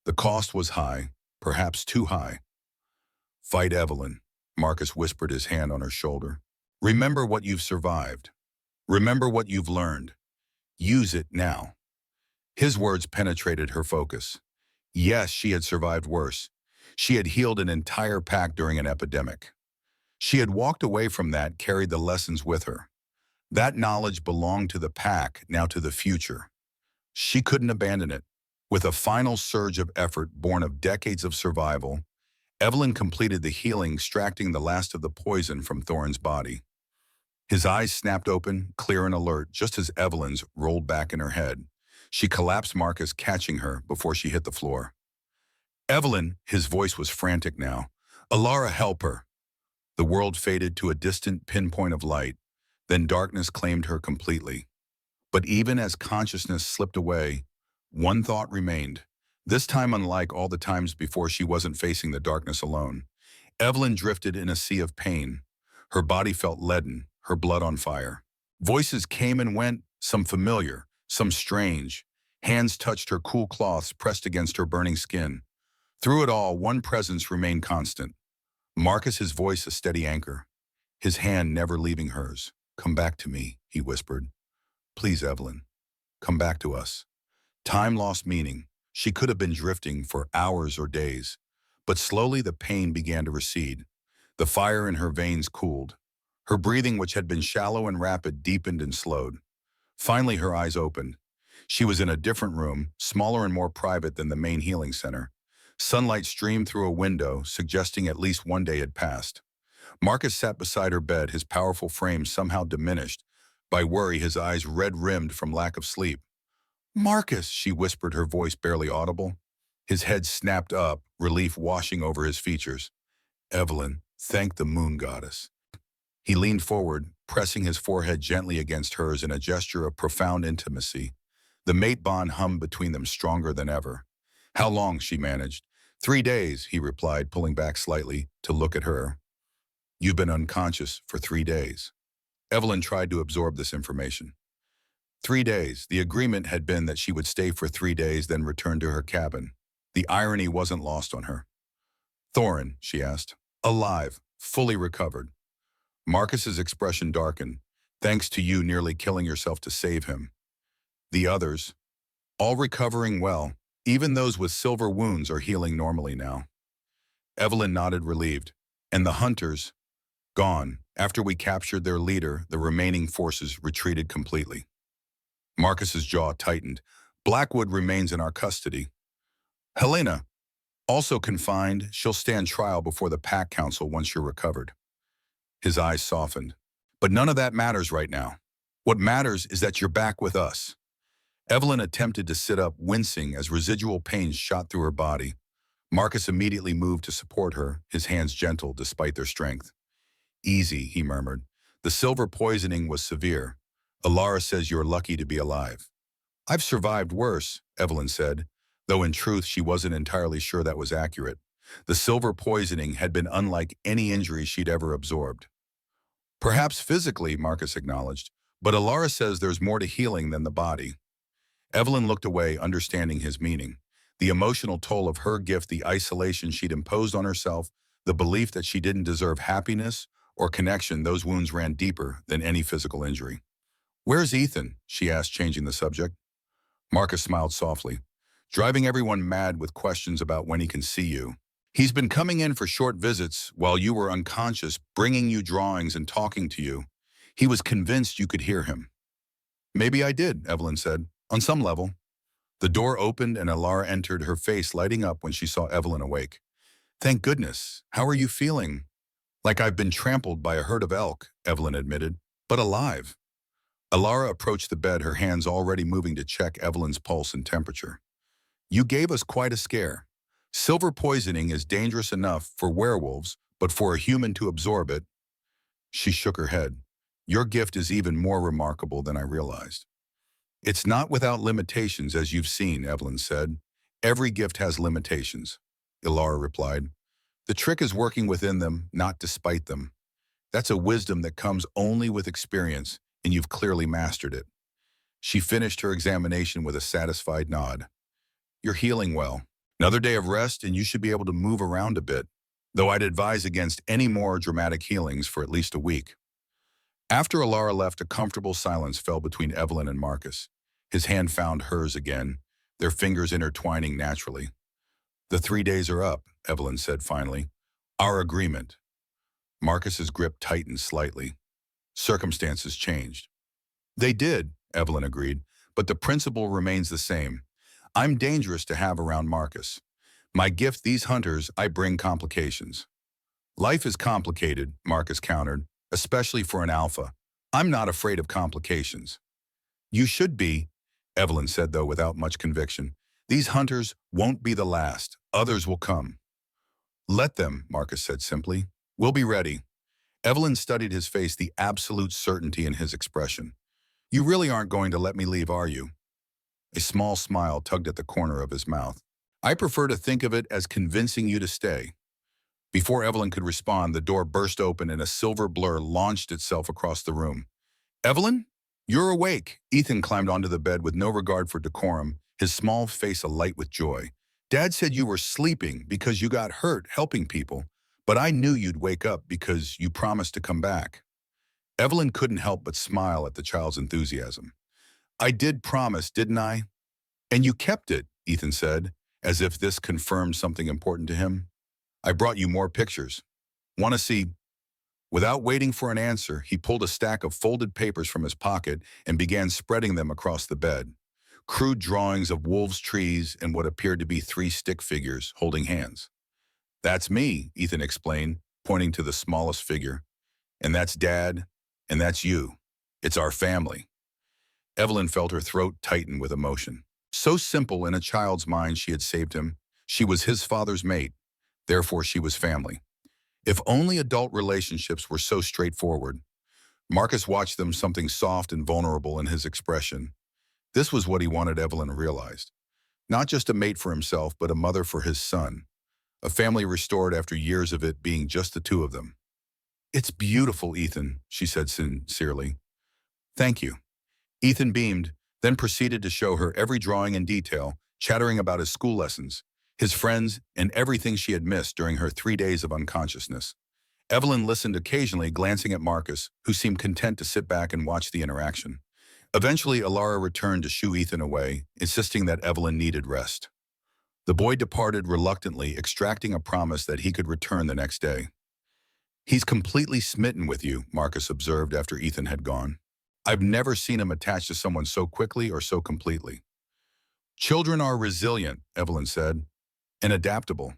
The cost was high, perhaps too high. "Fight, Evelyn," Marcus whispered, his hand on her shoulder. "Remember what you've survived. Remember what you've learned. Use it now." His words penetrated her focus. Yes, she had survived worse. She had healed an entire pack during an epidemic. She had walked away from that, carried the lessons with her. That knowledge belonged to the pack, now to the future. She couldn't abandon it. With a final surge of effort born of decades of survival, Evelyn completed the healing, extracting the last of the poison from Thorne's body. His eyes snapped open, clear and alert, just as Evelyn's rolled back in her head. She collapsed, Marcus catching her before she hit the floor. "Evelyn," his voice was frantic now. "Alara, help her." The world faded to a distant pinpoint of light, then darkness claimed her completely. But even as consciousness slipped away, one thought remained. This time, unlike all the times before, she wasn't facing the darkness alone. Evelyn drifted in a sea of pain. Her body felt leaden, her blood on fire. Voices came and went, some familiar, some strange. Hands touched her cool cloths pressed against her burning skin. Through it all, one presence remained constant. Marcus's voice a steady anchor, his hand never leaving hers. "Come back to me," he whispered. "Please, Evelyn, come back to us." Time lost meaning. She could have been drifting for hours or days. But slowly the pain began to recede. The fire in her veins cooled. Her breathing, which had been shallow and rapid, deepened and slowed. Finally, her eyes opened. She was in a different room, smaller and more private than the main healing center. Sunlight streamed through a window, suggesting at least one day had passed. Marcus sat beside her bed, his powerful frame somehow diminished by worry, his eyes red-rimmed from lack of sleep. "Marcus," she whispered, her voice barely audible. His head snapped up, relief washing over his features. "Evelyn, thank the moon goddess." He leaned forward, pressing his forehead gently against hers in a gesture of profound intimacy. The mate bond hummed between them stronger than ever. "How long?" she managed. 3 days, he replied, pulling back slightly to look at her. "You've been unconscious for 3 days." Evelyn tried to absorb this information. 3 days. The agreement had been that she would stay for 3 days, then return to her cabin. The irony wasn't lost on her. "Thorne," she asked. "Alive, fully recovered." Marcus's expression darkened. "Thanks to you nearly killing yourself to save him." "The others?" "All recovering well. Even those with silver wounds are healing normally now." Evelyn nodded, relieved. "And the hunters?" "Gone. After we captured their leader, the remaining forces retreated completely." Marcus's jaw tightened. "Blackwood remains in our custody." "Helena, also confined. She'll stand trial before the Pack Council once you're recovered." His eyes softened. "But none of that matters right now. What matters is that you're back with us." Evelyn attempted to sit up, wincing as residual pains shot through her body. Marcus immediately moved to support her, his hands gentle despite their strength. "Easy," he murmured. "The silver poisoning was severe. Alara says you're lucky to be alive." "I've survived worse," Evelyn said, though in truth she wasn't entirely sure that was accurate. The silver poisoning had been unlike any injury she'd ever absorbed. "Perhaps physically," Marcus acknowledged, "but Alara says there's more to healing than the body." Evelyn looked away, understanding his meaning. The emotional toll of her gift, the isolation she'd imposed on herself, the belief that she didn't deserve happiness or connection, those wounds ran deeper than any physical injury. "Where's Ethan?" she asked, changing the subject. Marcus smiled softly, driving everyone mad with questions about when he can see you. He's been coming in for short visits while you were unconscious, bringing you drawings and talking to you. He was convinced you could hear him. Maybe I did, Evelyn said, on some level. The door opened and Alara entered, her face lighting up when she saw Evelyn awake. Thank goodness. How are you feeling? Like I've been trampled by a herd of elk, Evelyn admitted, but alive. Alara approached the bed, her hands already moving to check Evelyn's pulse and temperature. You gave us quite a scare. Silver poisoning is dangerous enough for werewolves, but for a human to absorb it. She shook her head. Your gift is even more remarkable than I realized. It's not without limitations, as you've seen, Evelyn said. Every gift has limitations, Alara replied. The trick is working within them, not despite them. That's a wisdom that comes only with experience, and you've clearly mastered it. She finished her examination with a satisfied nod. You're healing well. Another day of rest, and you should be able to move around a bit, though I'd advise against any more dramatic healings for at least a week. After Alara left, a comfortable silence fell between Evelyn and Marcus. His hand found hers again, their fingers intertwining naturally. The 3 days are up, Evelyn said finally. Our agreement. Marcus's grip tightened slightly. Circumstances changed. They did, Evelyn agreed, but the principle remains the same. I'm dangerous to have around Marcus. My gift, these hunters, I bring complications. Life is complicated, Marcus countered, especially for an alpha. I'm not afraid of complications. You should be, Evelyn said, though without much conviction. These hunters won't be the last. Others will come. Let them, Marcus said simply. We'll be ready. Evelyn studied his face, the absolute certainty in his expression. You really aren't going to let me leave, are you? A small smile tugged at the corner of his mouth. I prefer to think of it as convincing you to stay. Before Evelyn could respond, the door burst open and a silver blur launched itself across the room. Evelyn? You're awake. Ethan climbed onto the bed with no regard for decorum, his small face alight with joy. Dad said you were sleeping because you got hurt helping people, but I knew you'd wake up because you promised to come back. Evelyn couldn't help but smile at the child's enthusiasm. I did promise, didn't I? And you kept it, Ethan said, as if this confirmed something important to him. I brought you more pictures. Want to see? Without waiting for an answer, he pulled a stack of folded papers from his pocket and began spreading them across the bed. Crude drawings of wolves, trees, and what appeared to be 3 stick figures holding hands. That's me, Ethan explained, pointing to the smallest figure. And that's Dad, and that's you. It's our family. Evelyn felt her throat tighten with emotion. So simple in a child's mind, she had saved him. She was his father's mate. Therefore, she was family. If only adult relationships were so straightforward. Marcus watched them, something soft and vulnerable in his expression. This was what he wanted, Evelyn realized. Not just a mate for himself, but a mother for his son. A family restored after years of it being just the two of them. It's beautiful, Ethan, she said sincerely. Thank you. Ethan beamed, then proceeded to show her every drawing in detail, chattering about his school lessons, his friends, and everything she had missed during her 3 days of unconsciousness. Evelyn listened occasionally, glancing at Marcus, who seemed content to sit back and watch the interaction. Eventually, Alara returned to shoo Ethan away, insisting that Evelyn needed rest. The boy departed reluctantly, extracting a promise that he could return the next day. He's completely smitten with you, Marcus observed after Ethan had gone. I've never seen him attached to someone so quickly or so completely. Children are resilient, Evelyn said, and adaptable.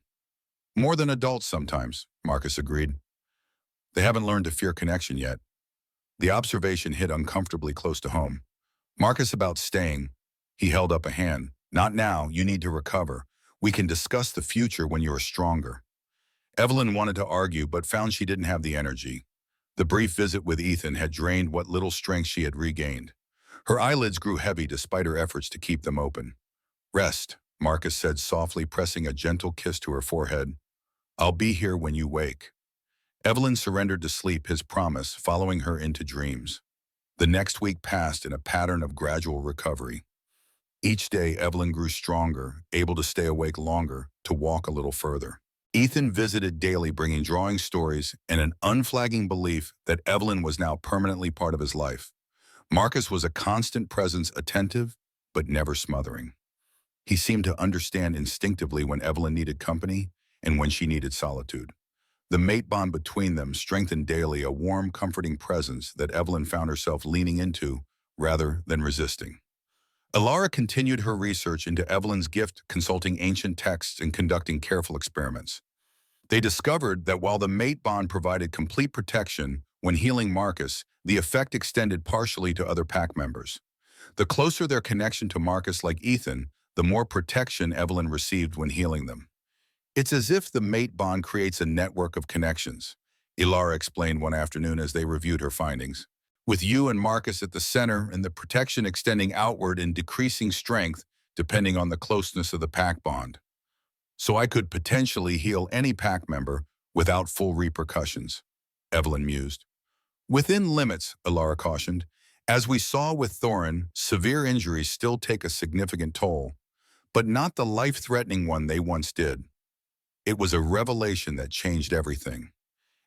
More than adults sometimes, Marcus agreed. They haven't learned to fear connection yet. The observation hit uncomfortably close to home. Marcus about staying. He held up a hand. Not now, you need to recover. We can discuss the future when you are stronger. Evelyn wanted to argue, but found she didn't have the energy. The brief visit with Ethan had drained what little strength she had regained. Her eyelids grew heavy despite her efforts to keep them open. Rest, Marcus said softly, pressing a gentle kiss to her forehead. I'll be here when you wake. Evelyn surrendered to sleep, his promise, following her into dreams. The next week passed in a pattern of gradual recovery. Each day, Evelyn grew stronger, able to stay awake longer, to walk a little further. Ethan visited daily, bringing drawing stories and an unflagging belief that Evelyn was now permanently part of his life. Marcus was a constant presence, attentive, but never smothering. He seemed to understand instinctively when Evelyn needed company and when she needed solitude. The mate bond between them strengthened daily, a warm, comforting presence that Evelyn found herself leaning into rather than resisting. Alara continued her research into Evelyn's gift, consulting ancient texts and conducting careful experiments. They discovered that while the mate bond provided complete protection when healing Marcus, the effect extended partially to other pack members. The closer their connection to Marcus, like Ethan, the more protection Evelyn received when healing them. It's as if the mate bond creates a network of connections, Ilara explained one afternoon as they reviewed her findings. With you and Marcus at the center and the protection extending outward in decreasing strength depending on the closeness of the pack bond. So I could potentially heal any pack member without full repercussions, Evelyn mused. Within limits, Ilara cautioned. As we saw with Thorin, severe injuries still take a significant toll, but not the life-threatening one they once did. It was a revelation that changed everything.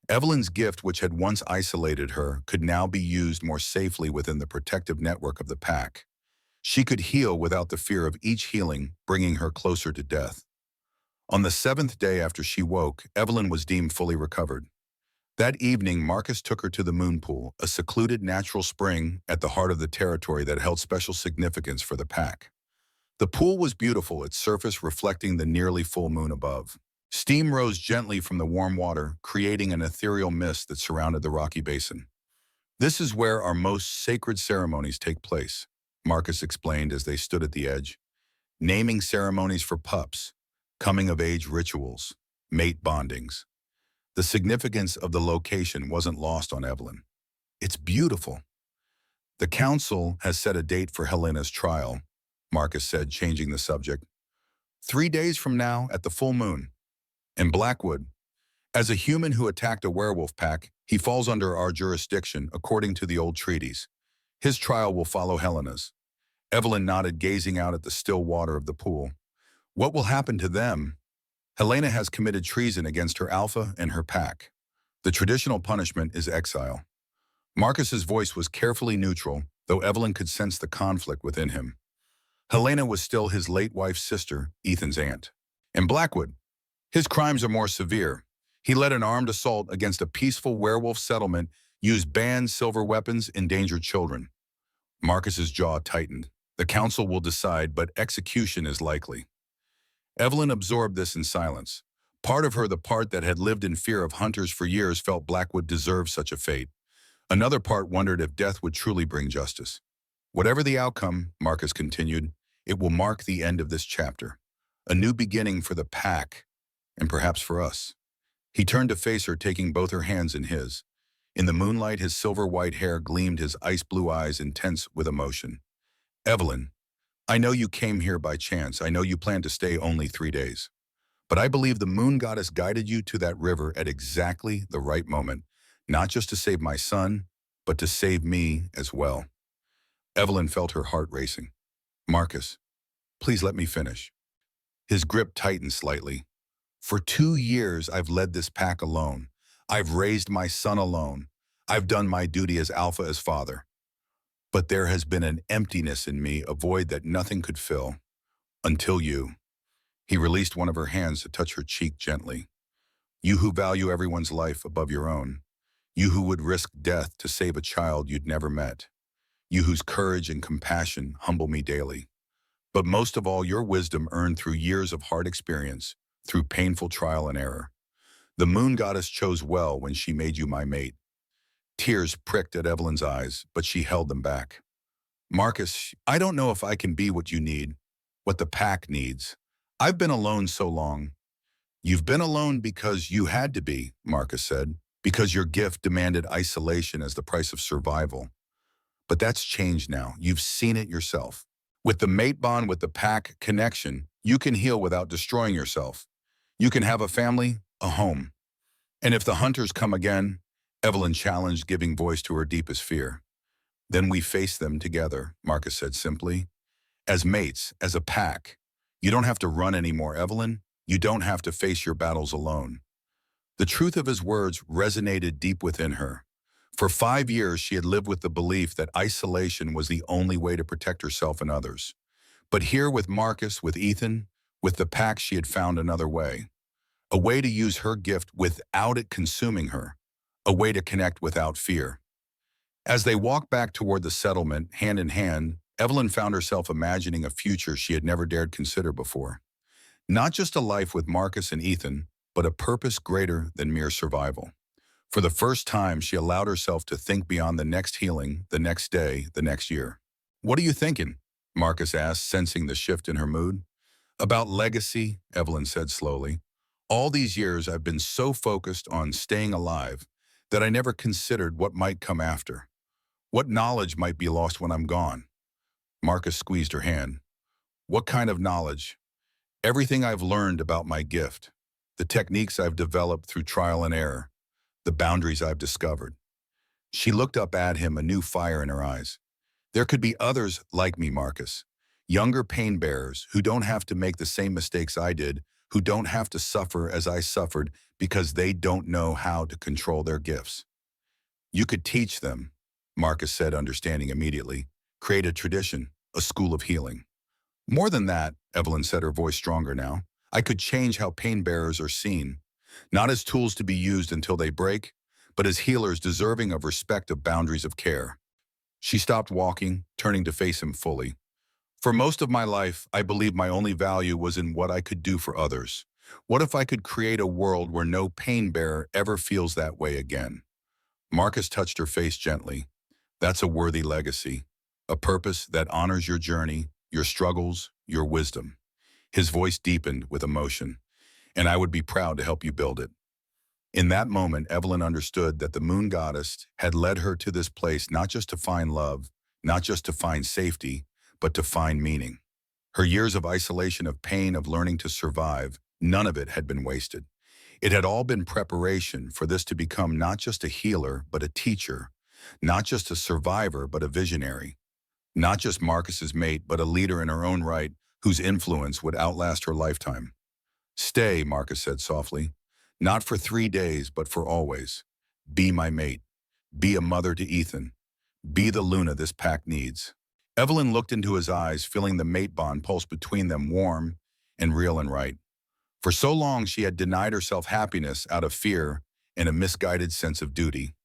Evelyn's gift, which had once isolated her, could now be used more safely within the protective network of the pack. She could heal without the fear of each healing bringing her closer to death. On the 7th day after she woke, Evelyn was deemed fully recovered. That evening, Marcus took her to the moon pool, a secluded natural spring at the heart of the territory that held special significance for the pack. The pool was beautiful, its surface reflecting the nearly full moon above. Steam rose gently from the warm water, creating an ethereal mist that surrounded the rocky basin. This is where our most sacred ceremonies take place, Marcus explained as they stood at the edge. Naming ceremonies for pups, coming-of-age rituals, mate bondings. The significance of the location wasn't lost on Evelyn. It's beautiful. The council has set a date for Helena's trial, Marcus said, changing the subject. 3 days from now at the full moon. In Blackwood, as a human who attacked a werewolf pack, he falls under our jurisdiction according to the old treaties. His trial will follow Helena's. Evelyn nodded, gazing out at the still water of the pool. What will happen to them? Helena has committed treason against her alpha and her pack. The traditional punishment is exile. Marcus's voice was carefully neutral, though Evelyn could sense the conflict within him. Helena was still his late wife's sister, Ethan's aunt. In Blackwood, his crimes are more severe. He led an armed assault against a peaceful werewolf settlement, used banned silver weapons, endangered children. Marcus's jaw tightened. The council will decide, but execution is likely. Evelyn absorbed this in silence. Part of her, the part that had lived in fear of hunters for years, felt Blackwood deserved such a fate. Another part wondered if death would truly bring justice. Whatever the outcome, Marcus continued, it will mark the end of this chapter. A new beginning for the pack, and perhaps for us. He turned to face her, taking both her hands in his. In the moonlight, his silver-white hair gleamed, his ice-blue eyes intense with emotion. Evelyn, I know you came here by chance. I know you planned to stay only 3 days. But I believe the moon goddess guided you to that river at exactly the right moment, not just to save my son, but to save me as well. Evelyn felt her heart racing. Marcus, please let me finish. His grip tightened slightly. For 2 years, I've led this pack alone. I've raised my son alone. I've done my duty as alpha, as father. But there has been an emptiness in me, a void that nothing could fill. Until you. He released one of her hands to touch her cheek gently. You who value everyone's life above your own. You who would risk death to save a child you'd never met. You whose courage and compassion humble me daily. But most of all, your wisdom earned through years of hard experience, through painful trial and error. The moon goddess chose well when she made you my mate. Tears pricked at Evelyn's eyes, but she held them back. Marcus, I don't know if I can be what you need, what the pack needs. I've been alone so long. You've been alone because you had to be, Marcus said, because your gift demanded isolation as the price of survival. But that's changed now. You've seen it yourself. With the mate bond, with the pack connection, you can heal without destroying yourself. You can have a family, a home. And if the hunters come again, Evelyn challenged, giving voice to her deepest fear. Then we face them together, Marcus said simply. As mates, as a pack. You don't have to run anymore, Evelyn. You don't have to face your battles alone. The truth of his words resonated deep within her. For 5 years, she had lived with the belief that isolation was the only way to protect herself and others. But here with Marcus, with Ethan, with the pack, she had found another way. A way to use her gift without it consuming her. A way to connect without fear. As they walked back toward the settlement, hand in hand, Evelyn found herself imagining a future she had never dared consider before. Not just a life with Marcus and Ethan, but a purpose greater than mere survival. For the first time, she allowed herself to think beyond the next healing, the next day, the next year. "What are you thinking?" Marcus asked, sensing the shift in her mood. "About legacy," Evelyn said slowly. "All these years I've been so focused on staying alive that I never considered what might come after. What knowledge might be lost when I'm gone?" Marcus squeezed her hand. "What kind of knowledge?" "Everything I've learned about my gift, the techniques I've developed through trial and error, the boundaries I've discovered." She looked up at him, a new fire in her eyes. "There could be others like me, Marcus. Younger pain bearers who don't have to make the same mistakes I did, who don't have to suffer as I suffered because they don't know how to control their gifts. You could teach them," Marcus said, understanding immediately. "Create a tradition, a school of healing." "More than that," Evelyn said, her voice stronger now. "I could change how pain bearers are seen, not as tools to be used until they break, but as healers deserving of respect, of boundaries, of care." She stopped walking, turning to face him fully. "For most of my life, I believed my only value was in what I could do for others. What if I could create a world where no pain bearer ever feels that way again?" Marcus touched her face gently. "That's a worthy legacy, a purpose that honors your journey, your struggles, your wisdom." His voice deepened with emotion. "And I would be proud to help you build it." In that moment, Evelyn understood that the moon goddess had led her to this place not just to find love, not just to find safety, but to find meaning. Her years of isolation, of pain, of learning to survive, none of it had been wasted. It had all been preparation for this to become not just a healer, but a teacher, not just a survivor, but a visionary, not just Marcus's mate, but a leader in her own right, whose influence would outlast her lifetime. "Stay," Marcus said softly. "Not for 3 days, but for always. Be my mate. Be a mother to Ethan. Be the Luna this pack needs." Evelyn looked into his eyes, feeling the mate bond pulse between them, warm and real and right. For so long she had denied herself happiness out of fear and a misguided sense of duty.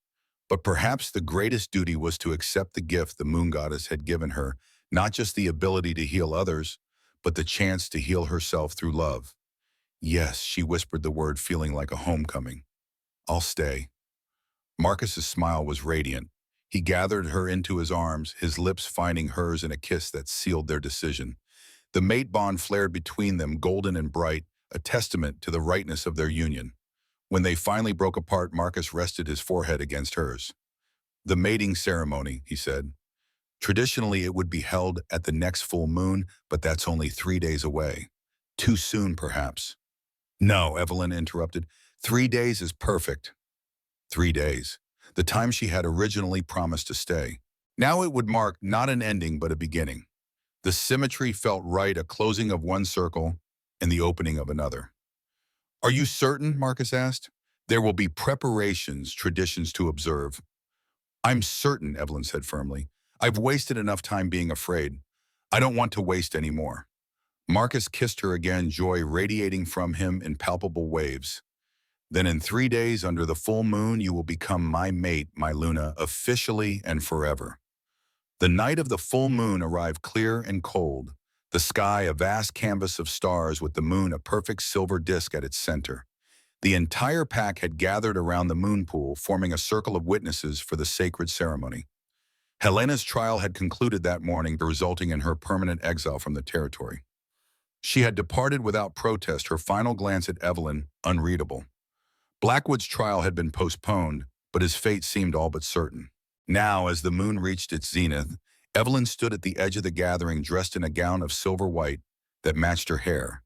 But perhaps the greatest duty was to accept the gift the moon goddess had given her, not just the ability to heal others, but the chance to heal herself through love. "Yes," she whispered the word, feeling like a homecoming. "I'll stay." Marcus's smile was radiant. He gathered her into his arms, his lips finding hers in a kiss that sealed their decision. The mate bond flared between them, golden and bright, a testament to the rightness of their union. When they finally broke apart, Marcus rested his forehead against hers. "The mating ceremony," he said. "Traditionally, it would be held at the next full moon, but that's only 3 days away. Too soon, perhaps." "No," Evelyn interrupted. 3 days is perfect." 3 days. The time she had originally promised to stay. Now it would mark not an ending, but a beginning. The symmetry felt right, a closing of one circle and the opening of another. "Are you certain?" Marcus asked. "There will be preparations, traditions to observe." "I'm certain," Evelyn said firmly. "I've wasted enough time being afraid. I don't want to waste any more." Marcus kissed her again, joy radiating from him in palpable waves. "Then in 3 days, under the full moon, you will become my mate, my Luna, officially and forever." The night of the full moon arrived clear and cold, the sky a vast canvas of stars with the moon a perfect silver disk at its center. The entire pack had gathered around the moon pool, forming a circle of witnesses for the sacred ceremony. Helena's trial had concluded that morning, resulting in her permanent exile from the territory. She had departed without protest, her final glance at Evelyn unreadable. Blackwood's trial had been postponed, but his fate seemed all but certain. Now, as the moon reached its zenith, Evelyn stood at the edge of the gathering, dressed in a gown of silver white that matched her hair.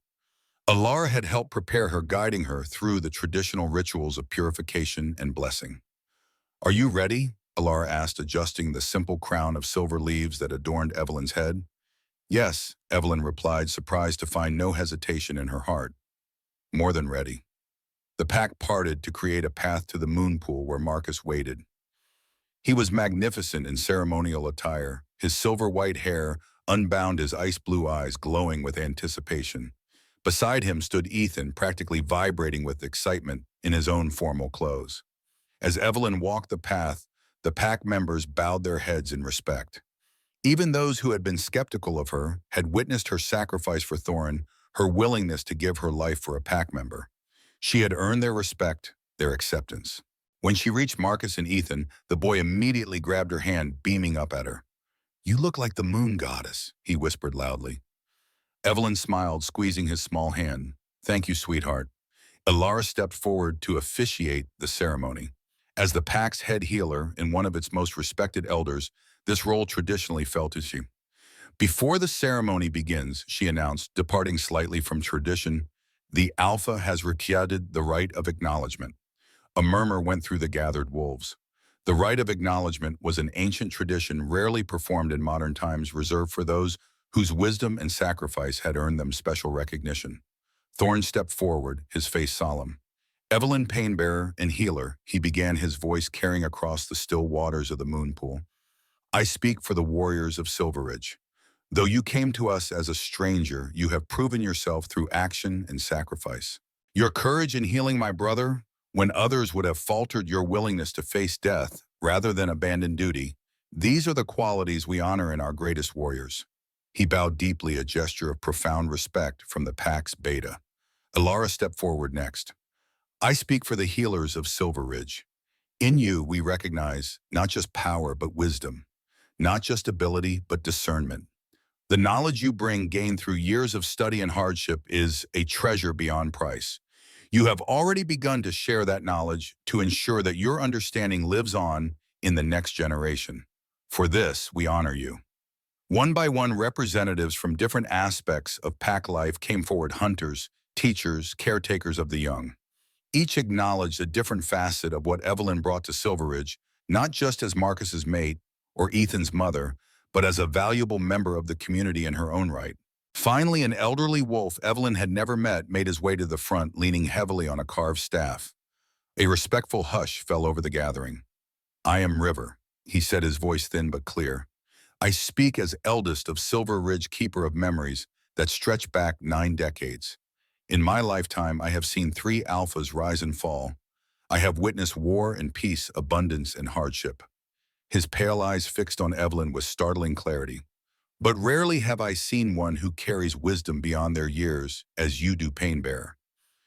Alara had helped prepare her, guiding her through the traditional rituals of purification and blessing. "Are you ready?" Alara asked, adjusting the simple crown of silver leaves that adorned Evelyn's head. "Yes," Evelyn replied, surprised to find no hesitation in her heart. "More than ready." The pack parted to create a path to the moon pool where Marcus waited. He was magnificent in ceremonial attire, his silver white hair unbound, his ice-blue eyes glowing with anticipation. Beside him stood Ethan, practically vibrating with excitement in his own formal clothes. As Evelyn walked the path, the pack members bowed their heads in respect. Even those who had been skeptical of her had witnessed her sacrifice for Thorin, her willingness to give her life for a pack member. She had earned their respect, their acceptance. When she reached Marcus and Ethan, the boy immediately grabbed her hand, beaming up at her. "You look like the moon goddess," he whispered loudly. Evelyn smiled, squeezing his small hand. "Thank you, sweetheart." Elara stepped forward to officiate the ceremony. As the pack's head healer and one of its most respected elders, this role traditionally fell to she. "Before the ceremony begins," she announced, departing slightly from tradition, "the Alpha has requited the rite of acknowledgement." A murmur went through the gathered wolves. The rite of acknowledgement was an ancient tradition rarely performed in modern times, reserved for those whose wisdom and sacrifice had earned them special recognition. Thorn stepped forward, his face solemn. "Evelyn, Painbearer and Healer," he began, his voice carrying across the still waters of the moon pool. "I speak for the warriors of Silverridge. Though you came to us as a stranger, you have proven yourself through action and sacrifice. Your courage in healing my brother, when others would have faltered, your willingness to face death rather than abandon duty, these are the qualities we honor in our greatest warriors." He bowed deeply, a gesture of profound respect from the pack's beta. Elara stepped forward next. "I speak for the healers of Silverridge. In you, we recognize not just power, but wisdom. Not just ability, but discernment. The knowledge you bring, gained through years of study and hardship, is a treasure beyond price. You have already begun to share that knowledge to ensure that your understanding lives on in the next generation. For this, we honor you." One by one, representatives from different aspects of pack life came forward: hunters, teachers, caretakers of the young. Each acknowledged a different facet of what Evelyn brought to Silverridge, not just as Marcus's mate or Ethan's mother, but as a valuable member of the community in her own right. Finally, an elderly wolf Evelyn had never met made his way to the front, leaning heavily on a carved staff. A respectful hush fell over the gathering. "I am River," he said, his voice thin but clear. "I speak as eldest of Silverridge, keeper of memories that stretch back 9 decades. In my lifetime, I have seen 3 alphas rise and fall. I have witnessed war and peace, abundance and hardship." His pale eyes fixed on Evelyn with startling clarity. "But rarely have I seen one who carries wisdom beyond their years, as you do, Painbearer.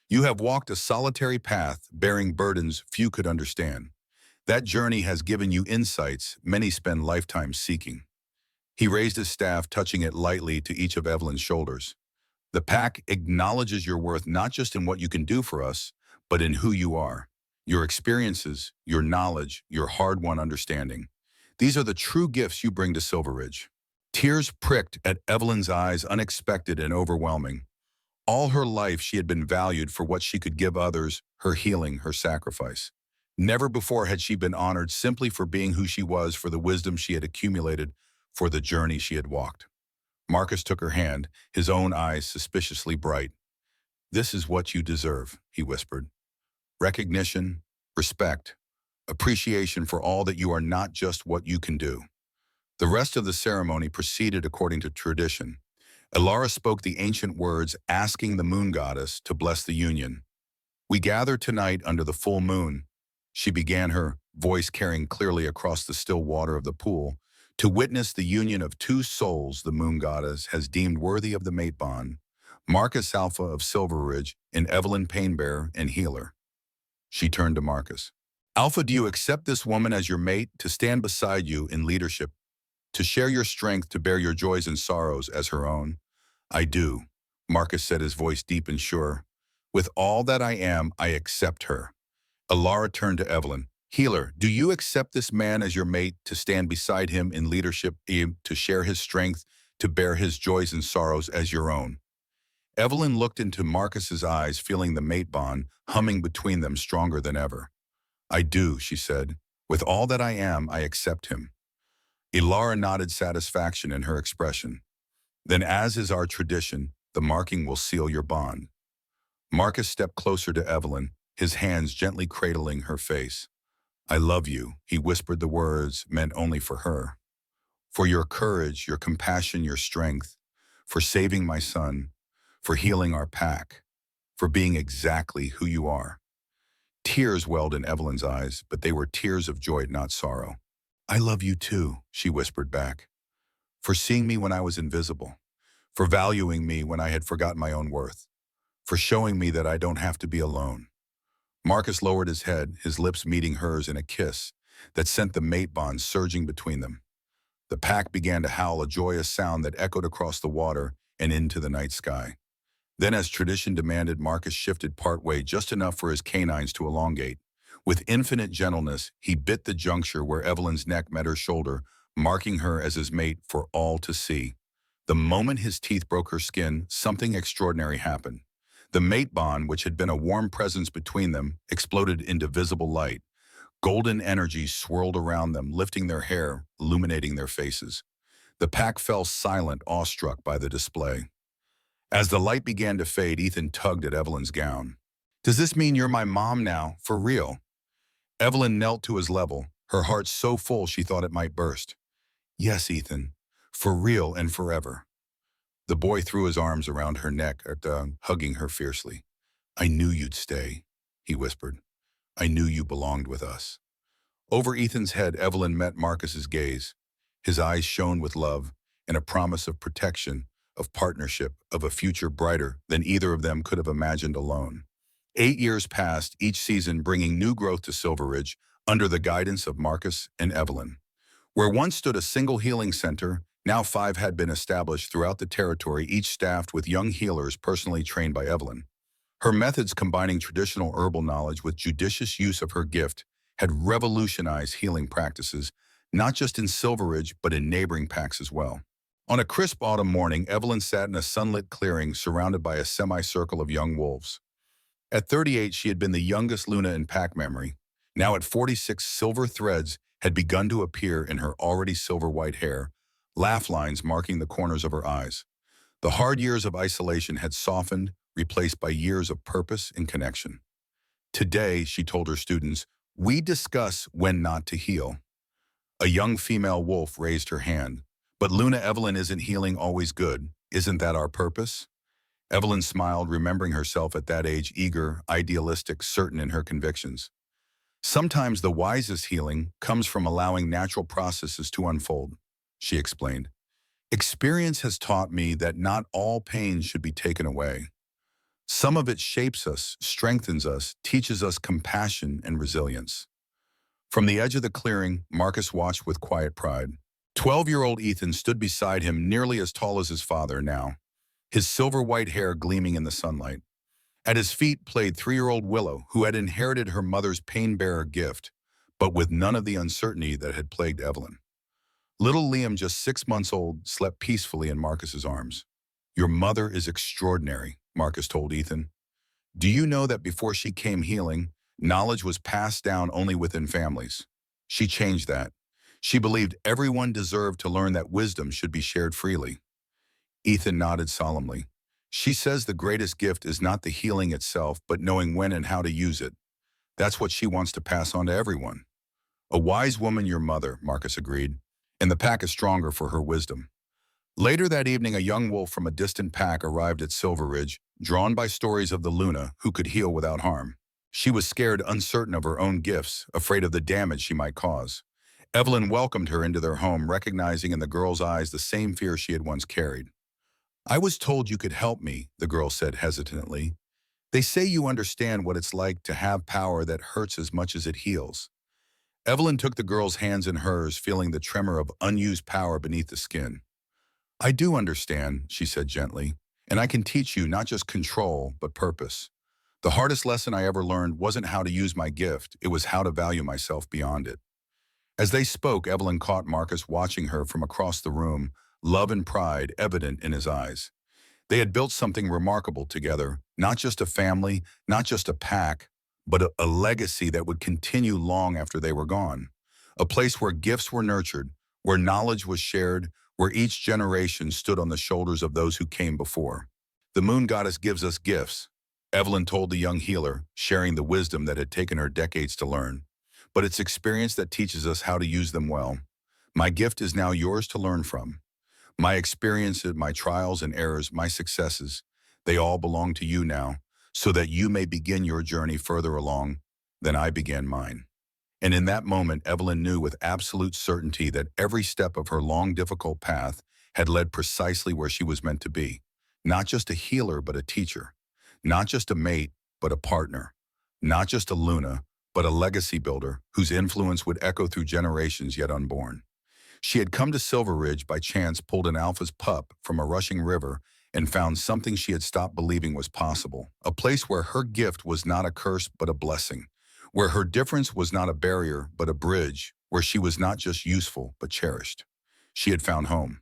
You have walked a solitary path, bearing burdens few could understand. That journey has given you insights many spend lifetimes seeking." He raised his staff, touching it lightly to each of Evelyn's shoulders. "The pack acknowledges your worth not just in what you can do for us, but in who you are. Your experiences, your knowledge, your hard-won understanding. These are the true gifts you bring to Silverridge." Tears pricked at Evelyn's eyes, unexpected and overwhelming. All her life she had been valued for what she could give others, her healing, her sacrifice. Never before had she been honored simply for being who she was, for the wisdom she had accumulated, for the journey she had walked. Marcus took her hand, his own eyes suspiciously bright. "This is what you deserve," he whispered. "Recognition, respect, appreciation for all that you are, not just what you can do." The rest of the ceremony proceeded according to tradition. Elara spoke the ancient words, asking the moon goddess to bless the union. "We gather tonight under the full moon," she began, her voice carrying clearly across the still water of the pool, "to witness the union of 2 souls the moon goddess has deemed worthy of the mate bond, Marcus Alpha of Silverridge and Evelyn, Painbearer and Healer." She turned to Marcus. "Alpha, do you accept this woman as your mate, to stand beside you in leadership, to share your strength, to bear your joys and sorrows as her own?" "I do," Marcus said, his voice deep and sure. "With all that I am, I accept her." Elara turned to Evelyn. "Healer, do you accept this man as your mate, to stand beside him in leadership, to share his strength, to bear his joys and sorrows as your own?" Evelyn looked into Marcus's eyes, feeling the mate bond humming between them stronger than ever. "I do," she said. "With all that I am, I accept him." Elara nodded satisfaction in her expression. "Then, as is our tradition, the marking will seal your bond." Marcus stepped closer to Evelyn, his hands gently cradling her face. "I love you," he whispered, the words meant only for her. for your courage, your compassion, your strength, for saving my son, for healing our pack, for being exactly who you are." Tears welled in Evelyn's eyes, but they were tears of joy, not sorrow. "I love you too," she whispered back, "for seeing me when I was invisible, for valuing me when I had forgotten my own worth, for showing me that I don't have to be alone." Marcus lowered his head, his lips meeting hers in a kiss that sent the mate bond surging between them. The pack began to howl, a joyous sound that echoed across the water and into the night sky. Then, as tradition demanded, Marcus shifted partway, just enough for his canines to elongate. With infinite gentleness, he bit the juncture where Evelyn's neck met her shoulder, marking her as his mate for all to see. The moment his teeth broke her skin, something extraordinary happened. The mate bond, which had been a warm presence between them, exploded into visible light. Golden energy swirled around them, lifting their hair, illuminating their faces. The pack fell silent, awestruck by the display. As the light began to fade, Ethan tugged at Evelyn's gown. "Does this mean you're my mom now, for real?" Evelyn knelt to his level, her heart so full she thought it might burst. "Yes, Ethan, for real and forever." The boy threw his arms around her neck, hugging her fiercely. "I knew you'd stay," he whispered. "I knew you belonged with us." Over Ethan's head, Evelyn met Marcus's gaze. His eyes shone with love and a promise of protection, of partnership, of a future brighter than either of them could have imagined alone. 8 years passed, each season bringing new growth to Silverridge under the guidance of Marcus and Evelyn. Where once stood a single healing center, now 5 had been established throughout the territory, each staffed with young healers personally trained by Evelyn. Her methods, combining traditional herbal knowledge with judicious use of her gift, had revolutionized healing practices, not just in Silverridge, but in neighboring packs as well. On a crisp autumn morning, Evelyn sat in a sunlit clearing surrounded by a semicircle of young wolves. At 38, she had been the youngest Luna in pack memory. Now at 46, silver threads had begun to appear in her already silver-white hair, laugh lines marking the corners of her eyes. The hard years of isolation had softened, replaced by years of purpose and connection. "Today," she told her students, "we discuss when not to heal." A young female wolf raised her hand. "But Luna, Evelyn, isn't healing always good? Isn't that our purpose?" Evelyn smiled, remembering herself at that age, eager, idealistic, certain in her convictions. "Sometimes the wisest healing comes from allowing natural processes to unfold," she explained. "Experience has taught me that not all pain should be taken away. Some of it shapes us, strengthens us, teaches us compassion and resilience." From the edge of the clearing, Marcus watched with quiet pride. 12-year-old Ethan stood beside him, nearly as tall as his father now, his silver-white hair gleaming in the sunlight. At his feet played 3-year-old Willow, who had inherited her mother's pain-bearer gift, but with none of the uncertainty that had plagued Evelyn. Little Liam, just 6 months old, slept peacefully in Marcus's arms. "Your mother is extraordinary," Marcus told Ethan. "Do you know that before she came healing, knowledge was passed down only within families? She changed that. She believed everyone deserved to learn that wisdom should be shared freely." Ethan nodded solemnly. "She says the greatest gift is not the healing itself, but knowing when and how to use it. That's what she wants to pass on to everyone." "A wise woman, your mother," Marcus agreed, "and the pack is stronger for her wisdom." Later that evening, a young wolf from a distant pack arrived at Silverridge, drawn by stories of the Luna who could heal without harm. She was scared, uncertain of her own gifts, afraid of the damage she might cause. Evelyn welcomed her into their home, recognizing in the girl's eyes the same fear she had once carried. "I was told you could help me," the girl said hesitantly. "They say you understand what it's like to have power that hurts as much as it heals." Evelyn took the girl's hands in hers, feeling the tremor of unused power beneath the skin. "I do understand," she said gently, "and I can teach you not just control, but purpose. The hardest lesson I ever learned wasn't how to use my gift, it was how to value myself beyond it." As they spoke, Evelyn caught Marcus watching her from across the room, love and pride evident in his eyes. They had built something remarkable together, not just a family, not just a pack, but a legacy that would continue long after they were gone. A place where gifts were nurtured, where knowledge was shared, where each generation stood on the shoulders of those who came before. "The moon goddess gives us gifts," Evelyn told the young healer, sharing the wisdom that had taken her decades to learn. "But it's experience that teaches us how to use them well. My gift is now yours to learn from. My experiences, my trials and errors, my successes, they all belong to you now, so that you may begin your journey further along than I began mine. And in that moment, Evelyn knew with absolute certainty that every step of her long, difficult path had led precisely where she was meant to be. Not just a healer, but a teacher. Not just a mate, but a partner. Not just a Luna, but a legacy builder whose influence would echo through generations yet unborn. She had come to Silverridge by chance, pulled an Alpha's pup from a rushing river, and found something she had stopped believing was possible. A place where her gift was not a curse but a blessing. Where her difference was not a barrier but a bridge. Where she was not just useful but cherished. She had found home.